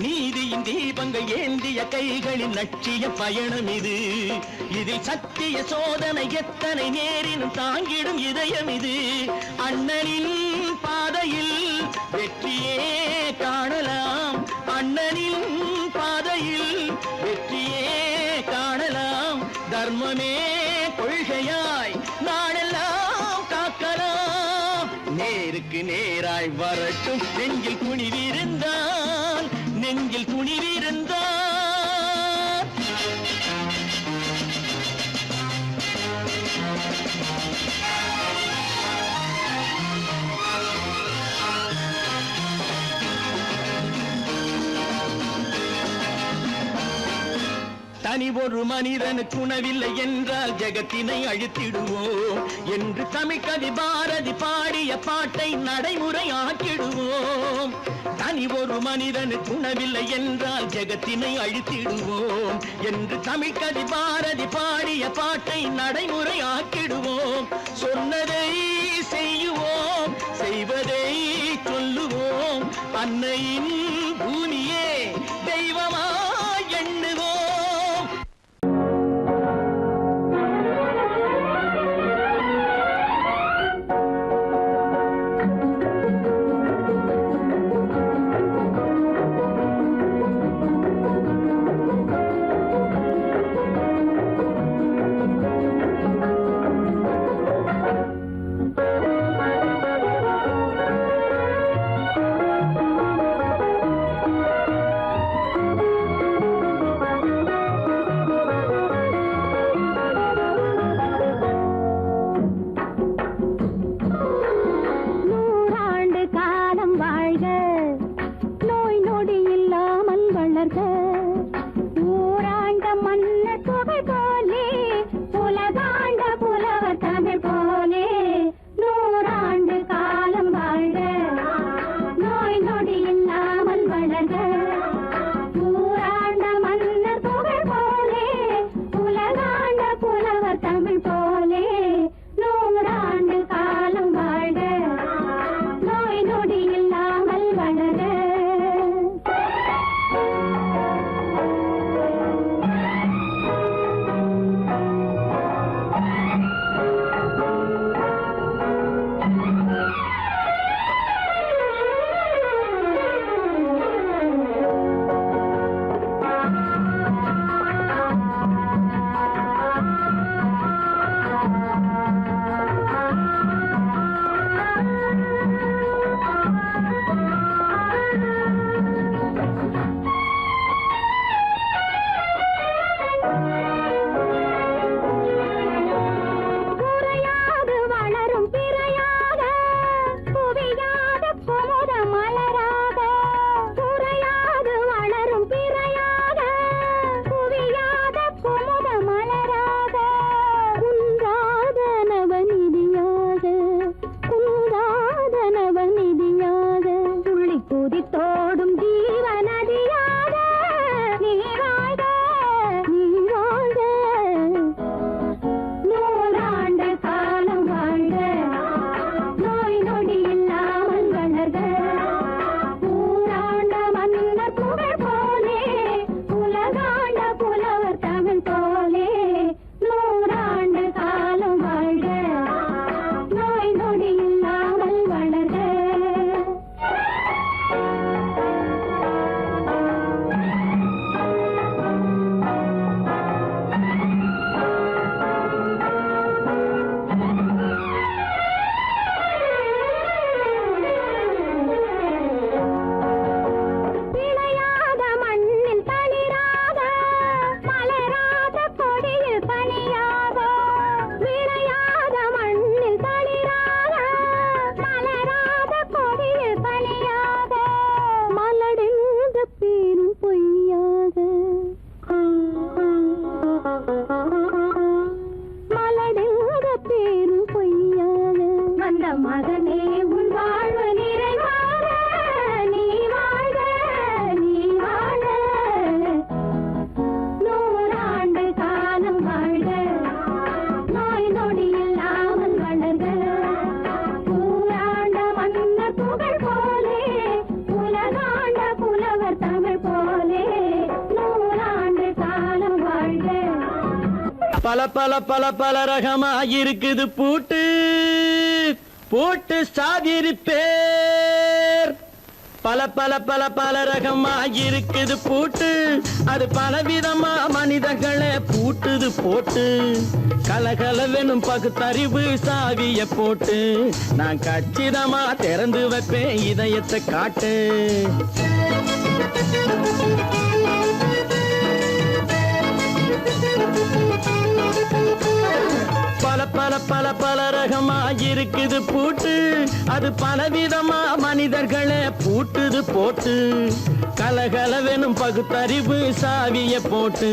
நீதியின் தீபங்கள் ஏந்திய கைகளில் லட்சிய பயணம் இது. இதில் சத்திய சோதனை எத்தனை நேரினும் தாங்கிடும் இதயம் இது. அண்ணனின் பாதையில் வெற்றியே காணலாம். அண்ணனின் பாதையில் வெற்றியே காணலாம். தர்மமே கொள்கையாய் நாடெல்லாம் காக்கலாம். நேருக்கு நேராய் வரட்டும் நெஞ்சில் துணிவிருந்தான், நெஞ்சில் துணிவிருந்தான். தனி ஒரு மனிதனுக்கு உணவில்லை என்றால் ஜெகத்தினை அழித்திடுவோம் என்று தமிழ்கவி பாரதி பாடிய பாட்டை நடைமுறையாக்கிடுவோம். தனி ஒரு மனிதனுக்கு உணவில்லை என்றால் ஜெகத்தினை அழித்திடுவோம் என்று தமிழ்கவி பாரதி பாடிய பாட்டை நடைமுறையாக்கிடுவோம். சொன்னதை செய்யுவோம், செய்வதை சொல்லுவோம். அன்னையின் பூமியே தெய்வமா எண்ணுவோம். பல பல பல பல ரகமா இருக்குது பூட்டு பூட்டு சாதிரி பேர் பல பல பல பல ரகமா இருக்குது பூட்டு அது பலவிதமா மனிதர்களை பூட்டுது போட்டு கலகலவெனும் பகுத்தறிவு சாவிய போட்டு நான் கச்சிதமா திறந்து வைப்பேன் இதயத்தை காட்டு பல பல பல பல ரகமா இருக்குது பூட்டு அது பலவிதமா மனிதர்களை பூட்டுது போட்டு கலகலவெனும் பகுத்தறிவு சாவிய போட்டு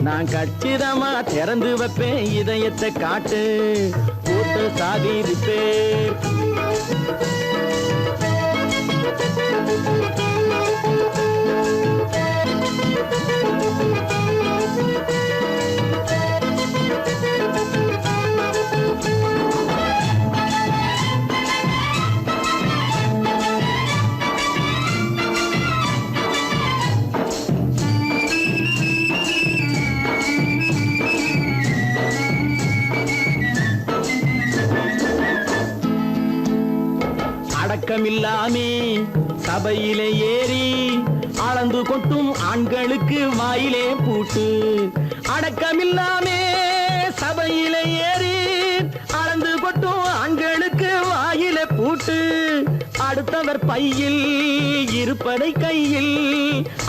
நான் கச்சிதமா திறந்து வைப்பேன் இதயத்தை காட்டு பூட்டு சாதிரி பேர் அடக்கமில்லாமே சபையிலே ஏறி அளந்து கொட்டும் ஆண்களுக்கு வாயிலே பூட்டு அடக்கமில்லாமே சபையிலே ஏறி அளந்து கொட்டும் ஆண்களுக்கு வாயிலே பூட்டு அடுத்தவர் பையில் இருப்பதை கையில்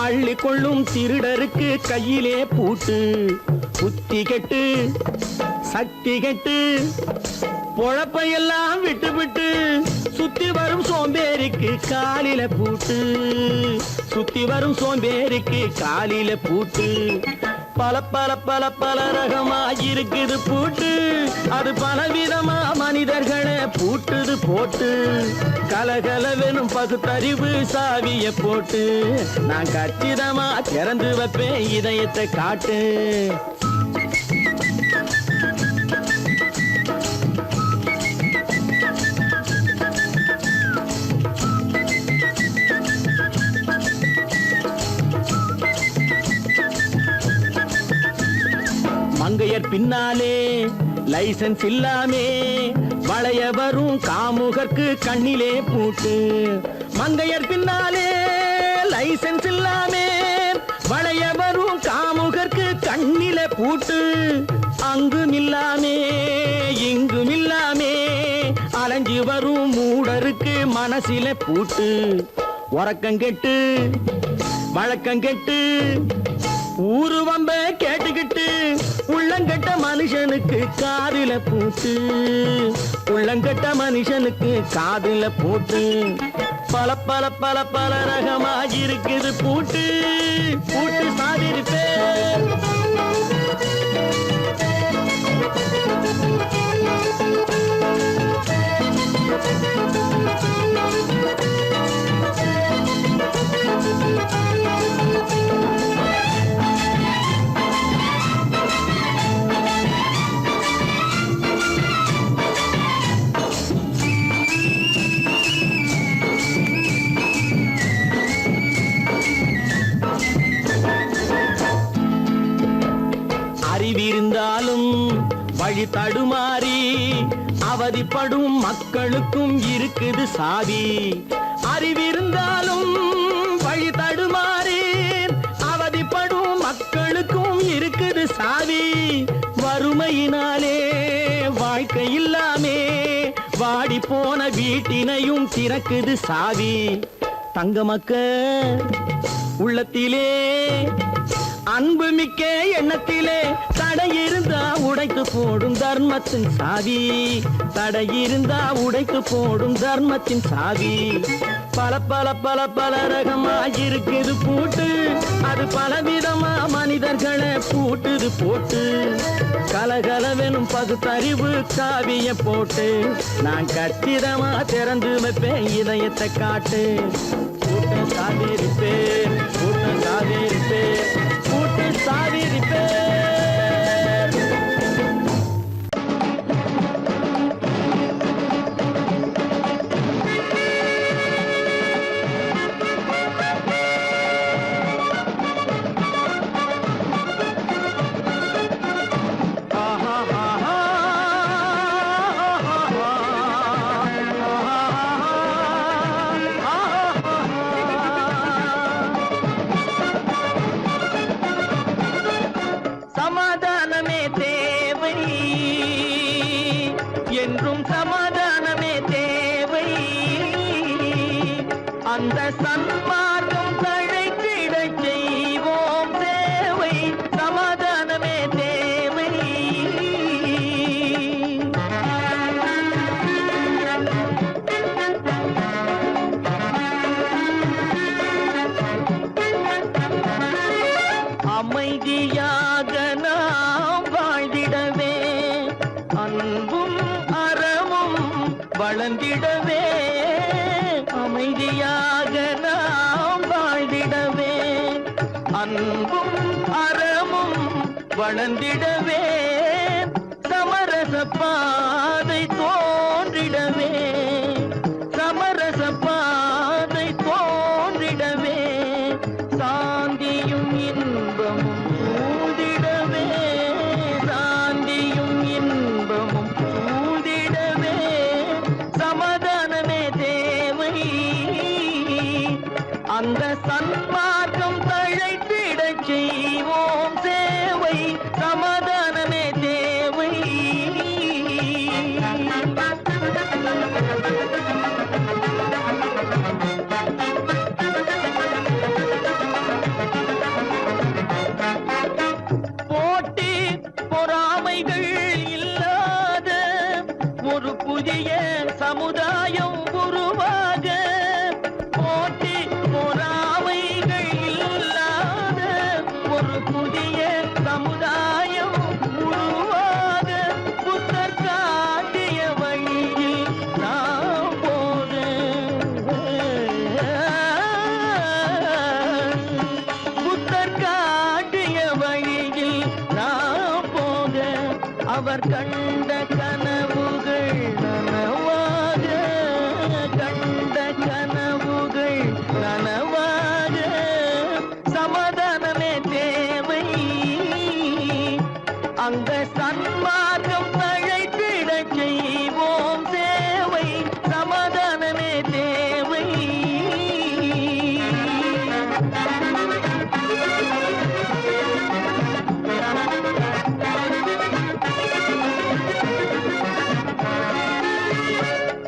அள்ளி கொள்ளும் திருடருக்கு கையிலே பூட்டு புத்தி கெட்டு சக்தி கெட்டு பொழப்பையெல்லாம் விட்டு விட்டு சுத்தி வரும் சோம்பேறிக்கு காலில பூட்டு சுத்தி வரும் சோம்பேறிக்கு காலில பூட்டு பல பல பல பல ரகமா இருக்குது பூட்டு அது பலவிதமா மனிதர்களை பூட்டுது போட்டு கலகலவெனும் பகுத்தறிவு சாவிய போட்டு நான் கச்சிதமா திறந்து வைப்பேன் இதயத்தை காட்டு மங்கையர் பின்னாலே லைசன்ஸ் இல்லாமே வளைய வரும் காமுகர்க்கு கண்ணிலே பூட்டு மங்கையர் பின்னாலே லைசன்ஸ் இல்லாமே வளைய வரும் காமுகர்க்கு கண்ணிலே பூட்டு அங்கும் இல்லாமே இங்கும் இல்லாமே அலைஞ்சு வரும் மூடருக்கு மனசில பூட்டு உறக்கங்கெட்டு வழக்கங்கெட்டு ஊரு வம்ப கேட்டுக்கிட்டு உள்ளங்கட்ட மனுஷனுக்கு காதில பூட்டு உள்ளங்கட்ட மனுஷனுக்கு காதில பூட்டு பல பல பல பல ரகமா இருக்குது பூட்டு பூட்டு சாதிரி பேர் அறிவிருந்தாலும் வழி தடுமாறி அவதிப்படும் மக்களுக்கும் இருக்குது சாவி அறிவிருந்தாலும் வழி தடுமாறி அவதிப்படும் மக்களுக்கும் இருக்குது சாவி வறுமையினாலே வாழ்க்கை இல்லாமே வாடி போன வீட்டினையும் திறக்குது சாவி தங்க மக்க உள்ளத்திலே அன்பு மிக்க எண்ணத்திலே தடை இருந்தா உடைத்து போடும் தர்மத்தின் சாவி தடை இருந்தா உடைத்து போடும் தர்மத்தின் சாவி பல பல பல பல ரகமா இருக்குது பூட்டு அது பலவிதமா மனிதர்களை பூட்டுது போட்டு கலகலவெனும் பகுத்தறிவு சாவிய போட்டு நான் கச்சிதமா திறந்து வைப்பேன் இதயத்தை காட்டு பூட்டு சாவிரி பேர் பூட்டு சாவிரி பேர் பூட்டு சாவிரி பேர் அந்த சன்மார்க்கம் தழைத்திடச் செய்வோம் சேவை, சமாதானமே தேவை. அமைதியாக நாம் வாழ்ந்திடவே, அன்பும் அறமும் வளர்ந்திடவே. அமைதியாக நாம் வாழ்ந்திடவே, அன்பும் அறமும் வளர்ந்திடவே. சமரச பாதை தோன்றிடவே, சமரச பாதை தோன்றிடவே. சாந்தியும் இன்பமும் சூழ்ந்திடவே, சாந்தியும் இன்பமும் சூழ்ந்திடவே. சமாதானமே தேவை, அந்த சன்மார்க்கம் தழைத்திடச் செய்வோம் சேவை, சமாதானமே தேவை. போட்டி பொறாமைகள் இல்லாத ஒரு புதிய சமுதாயம் உருவாக. போட்டி பொறாமைகள் இல்லாத ஒரு புதிய சமுதாயம் உருவாக. புத்தர் காட்டிய வழியில் நாம் போக, புத்தர் காட்டிய வழியில் நாம் போக. அவர் கண்ட கனவுகள் நனவாக, கண்ட கனவுகள் நனவாக. சமாதானமே தேவை, அந்த சன்மார்க்கம் தழைத்திடச் செய்வோம் சேவை, சமாதானமே தேவை.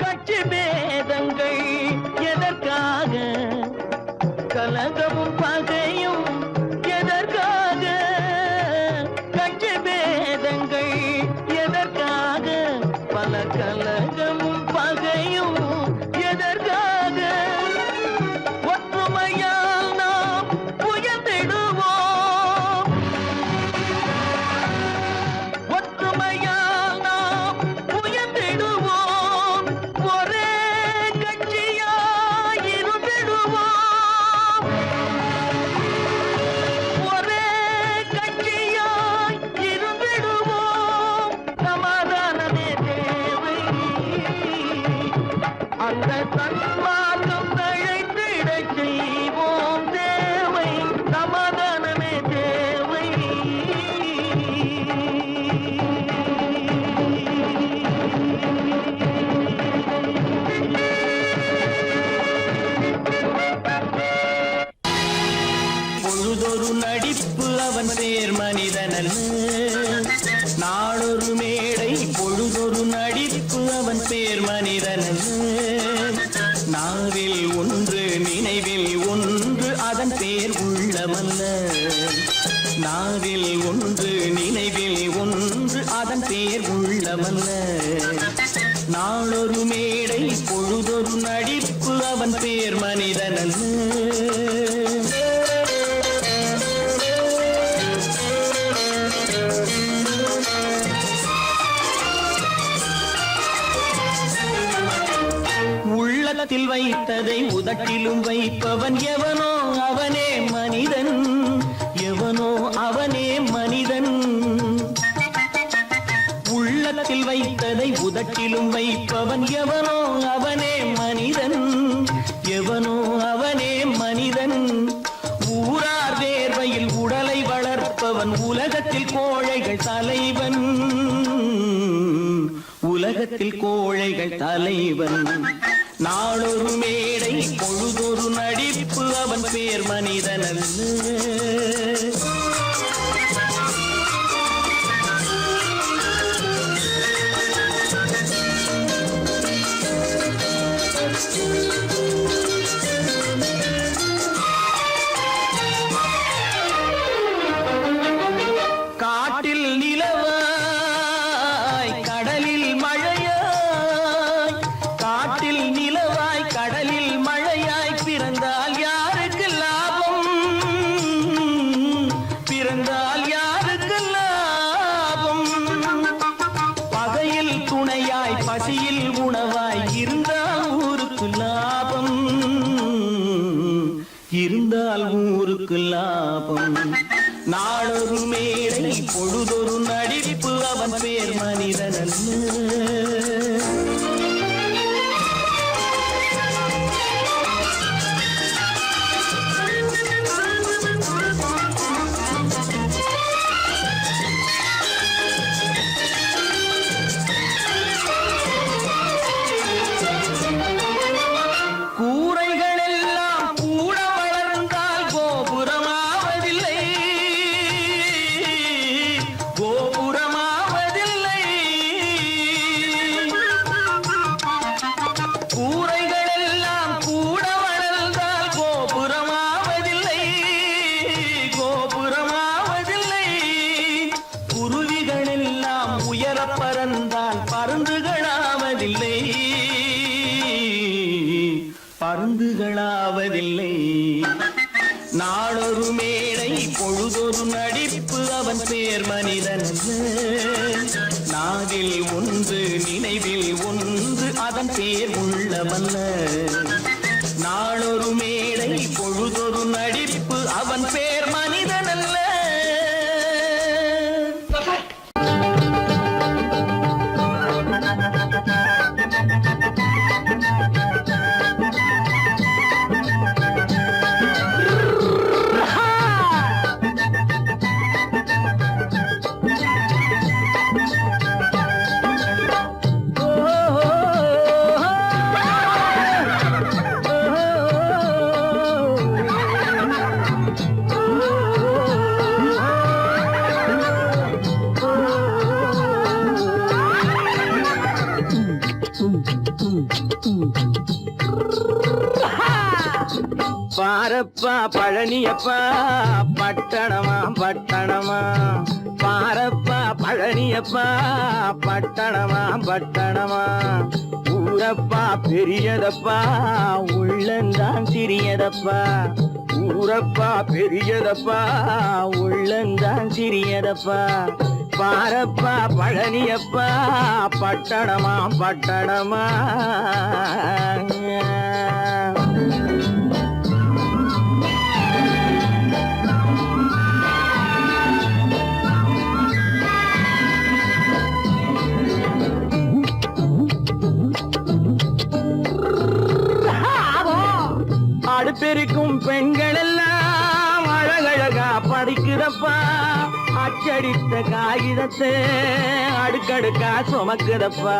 கட்சி பேதங்கள் எதற்காக, கலகமும் பகையும் எதற்காக. கட்சி பேதங்கள் எதற்காக, பல கலகமும் பகையும் எதற்காக. ஒற்றுமையால் நாம் உயர்ந்திடுவோம், ஒற்றுமையால் நாம் உயர்ந்திடுவோம். ஒரே கட்சியாய் இருந்திடுவோம், ஒரே கட்சியாய் இருந்திடுவோம். சமாதானமே தேவை, அந்த சன்மார்க்கம் தழைத்திடச் செய்வோம் தேவை, சமாதானமே தேவை. பொழுதொரு நடிப்பு அவன் பேர் மனிதனல்ல, நாளொரு மேடை. பொழுதொரு நடிப்பு அவன் பேர் மனிதனல்ல, நாவில் ஒன்று நினைவில் ஒன்று அதன் பேர் உள்ளமல்ல. நாவில் ஒன்று நினைவில் ஒன்று அதன் பேர் உள்ளமல்ல. நாளொரு மேடை பொழுதொரு நடிப்பு அவன் பேர் மனிதனல்ல. உள்ளத்தில் வைத்ததை உதட்டிலும் வைப்பவன் எவனோ அவனே மனிதன், எவனோ அவனே மனிதன். உள்ளத்தில் வைத்ததை உதட்டிலும் வைப்பவன் எவனோ அவனே மனிதன், எவனோ அவனே மனிதன். ஊரார் வேர்வையில் உடலை வளர்ப்பவன் உலகத்தில் கோழைகள் தலைவன், உலகத்தில் கோழைகள் தலைவன். நாளொரு மேடை பொழுதொரு நடிப்பு அவன் பேர் மனிதனல்ல. நாளொரு மேடை பொழுதொரு நடிப்பு அவன் பேர் மனிதனல்ல. பருந்துகளாவதில்லை. நாளொரு மேடை பொழுதொரு நடிப்பு அவன் பேர் மனிதனல்ல. நாவில் ஒன்று நினைவில் ஒன்று அதன் பேர் உள்ளவல்ல. நாளொரு மேடை பொழுதொரு நடிப்பு அவன் பேர் மனிதனல்ல. பாரப்பா பழனியப்பா பட்டணமா பட்டணமா, பாரப்பா பழனியப்பா பட்டணமா பட்டணமா. ஊரப்பா பெரியதப்பா உள்ளந்தான் சிறியதப்பா. ஊரப்பா பெரியதப்பா உள்ளந்தான் சிறியதப்பா. பாரப்பா பழனியப்பா பட்டணமா பட்டணமா. அடுப்பெருக்கும் பெண்கள் எல்லாம் அழகழகா படிக்குதப்பா. அச்சடித்த காகிதத்தை அடுக்கடுக்கா சுமக்குதப்பா.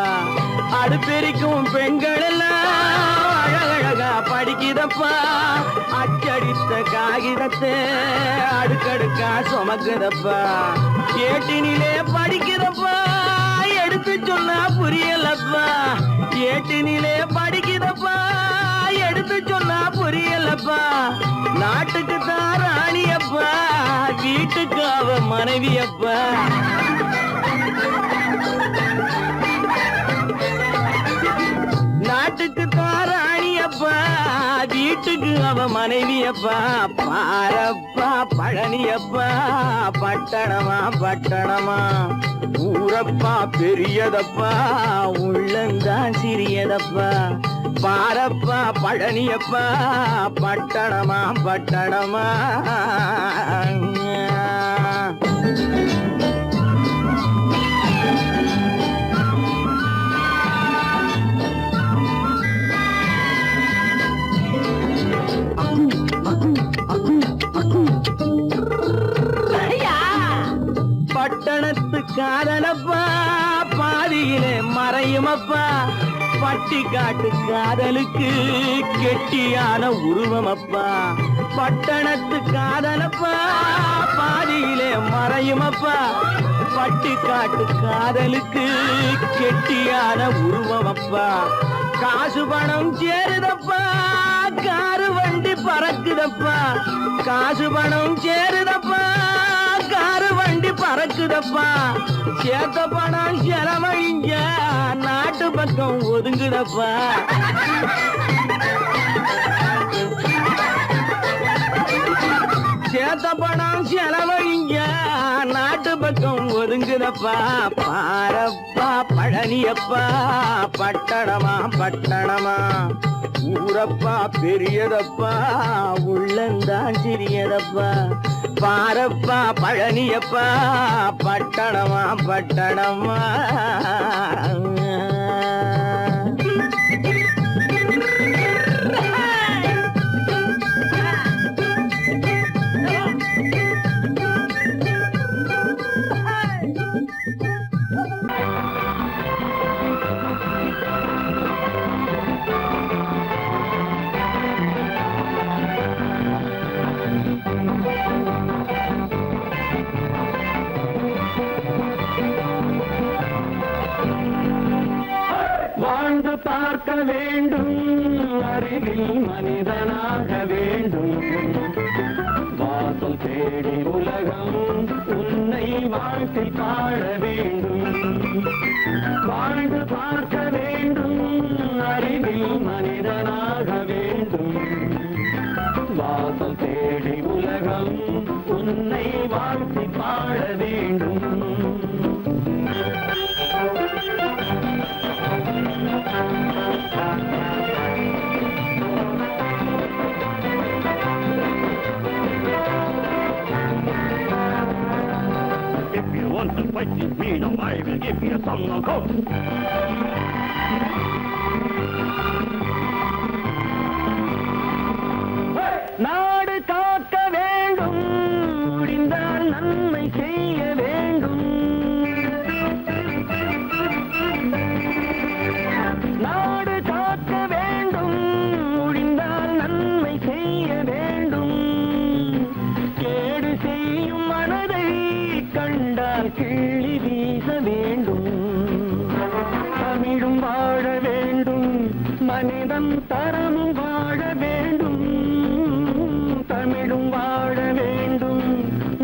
அடுப்பெருக்கும் பெண்கள் எல்லாம் அழகழகா படிக்குதப்பா. அச்சடித்த காகிதத்தை அடுக்கடுக்கா சுமக்குதப்பா. ஏட்டினிலே படிக்குதப்பா எடுத்து சொன்னா புரியலப்பா. ஏட்டினிலே படிக்குதப்பா எடுத்து சொன்னா புரியலப்பா. நாட்டுக்கு தான் ராணியப்பா வீட்டுக்கு அவ மனைவியப்பா. நாட்டுக்கு தான் ராணியப்பா வீட்டுக்கு அவ மனைவியப்பா. பாரப்பா பழனியப்பா பட்டணமா பட்டணமா. ஊரப்பா பெரியதப்பா உள்ளந்தான் சிறியதப்பா. பாரப்பா பழனியப்பா பட்டணமா பட்டணமா. பட்டணத்து காதலப்பா பாதியிலே மறையுமப்பா. பட்டி காட்டு காதலுக்கு கெட்டியான உருவமப்பா. பட்டணத்து காதலப்பா பாதியிலே மறையுமப்பா. பட்டி காட்டு காதலுக்கு கெட்டியான உருவமப்பா. காசு பணம் சேருதப்பா காரு வண்டி பறக்குதப்பா. காசு பணம் சேருதப்பா காரு வண்டி பறக்குதப்பா. சேத்த பணம் செலவழிஞ்ச நாட்டு பக்கம் ஒதுங்குதப்பா. சேத்த பணம் செலவழிஞ்ச நாட்டு பக்கம் ஒதுங்குதப்பா. பாரப்பா பழனியப்பா பட்டணமா பட்டணமா. ஊரப்பா பெரியதப்பா உள்ளந்தான் சிறியதப்பா பாரப்பா பழனியப்பா பட்டணமா பட்டணமா வாழ்ந்து பார்க்க வேண்டும் அறிவில் மனிதனாக வேண்டும் வாசல் தேடி உலகம் உன்னை வாழ்த்தி பாட வேண்டும் வாழ்ந்து பார்க்க வேண்டும் அறிவில் மனிதனாக வேண்டும் வாசல் தேடி உலகம் உன்னை வாழ்த்தி பாட வேண்டும் If you want to fight with me, now I will give you a song of hope. நாடு காக்க வேண்டும் முடிந்தால் நன்மை செய்ய வேண்டும் நாடு காக்க வேண்டும் முடிந்தால் நன்மை செய்ய வேண்டும் கேடு செய்யும் மனதை கண்டால் கிள்ளி வீச வேண்டும் தமிழும் வாழ வேண்டும் மனிதன் தரமும் வாழ வேண்டும் தமிழும் வாழ வேண்டும்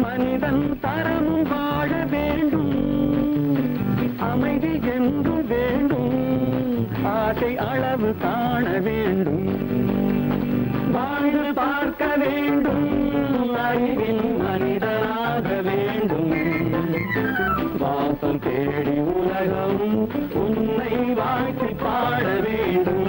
மனிதன் தரமும் வாழ வேண்டும் அமைதி என்றும் வேண்டும் ஆசை அளவு காண வேண்டும் வாழ்ந்து பார்க்க வேண்டும் அறிவில் மனிதனாக வேண்டும் வாசல் தேடி உலகம் உன்னை வாழ்த்தி பாட வேண்டும்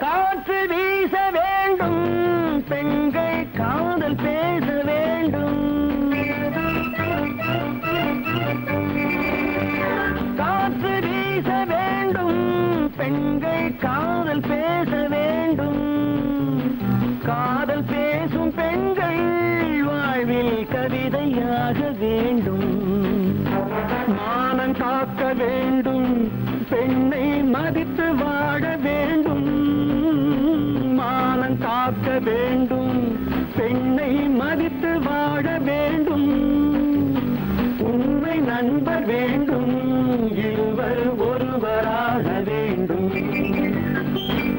காற்று வீச வேண்டும் பெண்கள் காதல் பேச வேண்டும் காற்று வீச வேண்டும் பெண்கள் காதல் பேச வேண்டும் காதல் பேசும் பெண்கள் வாழ்வில் கவிதையாக வேண்டும் மானம் காக்க வேண்டும் பெண்ணை மதித்து வாழ வேண்டும் மானம் காக்க வேண்டும் பெண்ணை மதித்து வாழ வேண்டும் உண்மை நண்பர் வேண்டும் இருவர் ஒருவராக வேண்டும்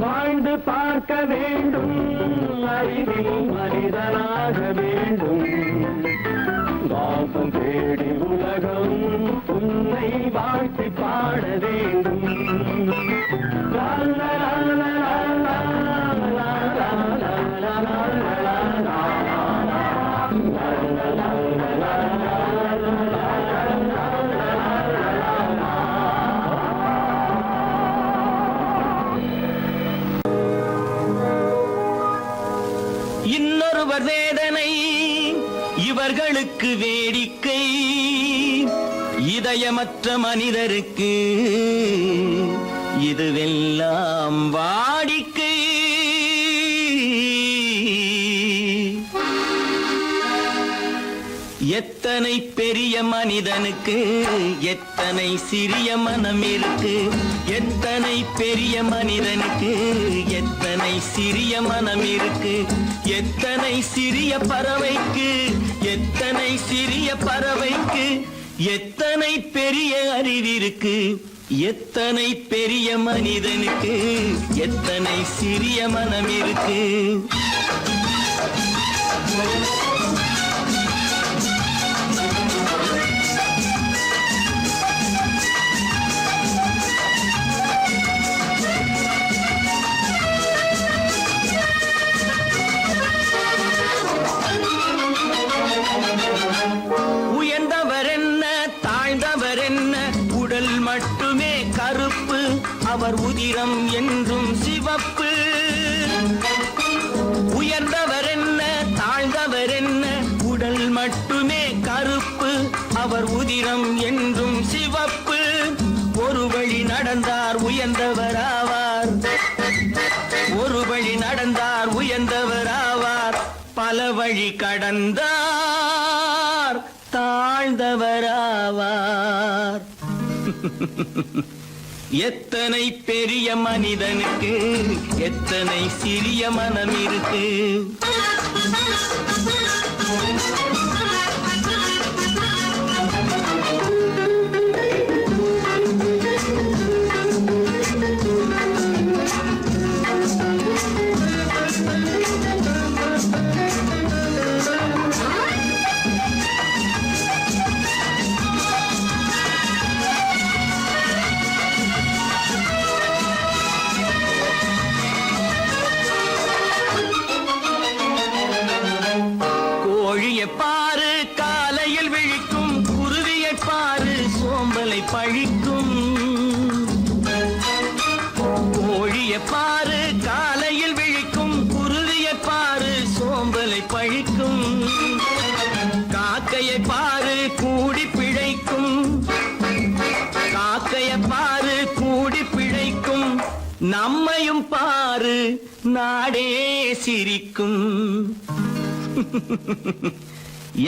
வாழ்ந்து பார்க்க வேண்டும் அறிவில் மனிதனாக வேண்டும் வாசம் தேடி உலகம் உன்னை வாழ்த்தி பாட வேண்டும் லா லா லா லா லா லா லா லா லா லா இன்னொருவர் வேதனை இவர்களுக்கு வேடிக்கை இதயமற்ற மனிதருக்கு இதுவெல்லாம் வாடிக்கை எத்தனை பெரிய மனிதனுக்கு எத்தனை சிறிய மனம் இருக்கு எத்தனை பெரிய மனிதனுக்கு எத்தனை சிறிய மனம் இருக்கு எத்தனை சிறிய பறவைக்கு எத்தனை சிறிய பறவைக்கு எத்தனை பெரிய அறிவிருக்கு எத்தனை பெரிய மனிதனுக்கு எத்தனை சிறிய மனம் இருக்கு உயர்ந்தவர் என்ன தாழ்ந்தவர் என்ன உடல் மட்டுமே கருப்பு அவர் உதிரம் என்றும் சிவப்பு உயர்ந்தவர் என்ன தாழ்ந்தவர் என்ன உடல் மட்டுமே கருப்பு அவர் உதிரம் என்றும் சிவப்பு ஒரு வழி நடந்தார் உயர்ந்தவராவார் ஒரு வழி நடந்தார் உயர்ந்தவராவார் பல வழி கடந்தார் தாழ்ந்தவராவார் எத்தனை பெரிய மனிதனுக்கு எத்தனை சிறிய மனம் இருக்கு பாரு காலையில் விழிக்கும் குருவியை பாரு சோம்பலை பழிக்கும் கோழியை பாரு காலையில் விழிக்கும் குருவியை பாரு சோம்பலை பழிக்கும் காக்கையை பாரு கூடி பிழைக்கும் காக்கையை பாரு கூடி பிழைக்கும் நம்மையும் பாரு நாடே சிரிக்கும்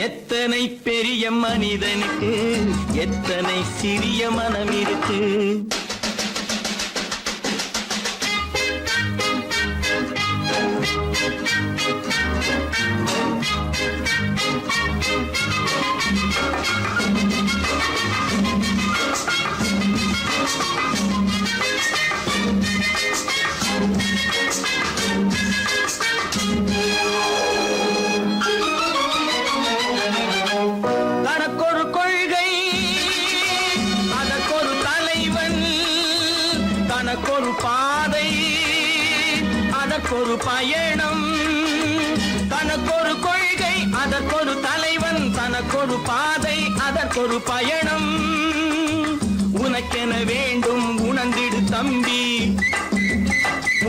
எத்தனை பெரிய மனிதனுக்கு எத்தனை சிறிய மனம் இருக்கு தனக்கொரு கொள்கை அதற்கொரு தலைவன் தனக்கொரு பாதை அதற்கொரு பயணம் தனக்கொரு கொள்கை அதற்கொரு தலைவன் தனக்கொரு பாதை அதற்கொரு பயணம் உனக்கென வேண்டும் உணர்ந்திடு தம்பி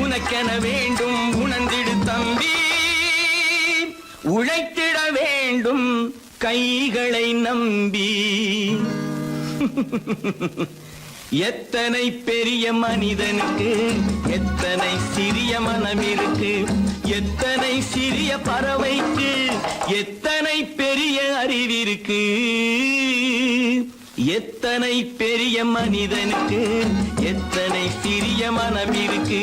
உனக்கென வேண்டும் உணர்ந்திடு தம்பி உழைத்திட வேண்டும் கைகளை நம்பி எத்தனை பெரிய மனிதனுக்கு எத்தனை சிறிய மனம் இருக்கு எத்தனை சிறிய பறவைக்கு எத்தனை பெரிய அறிவிருக்கு எத்தனை பெரிய மனிதனுக்கு எத்தனை சிறிய மனம் இருக்கு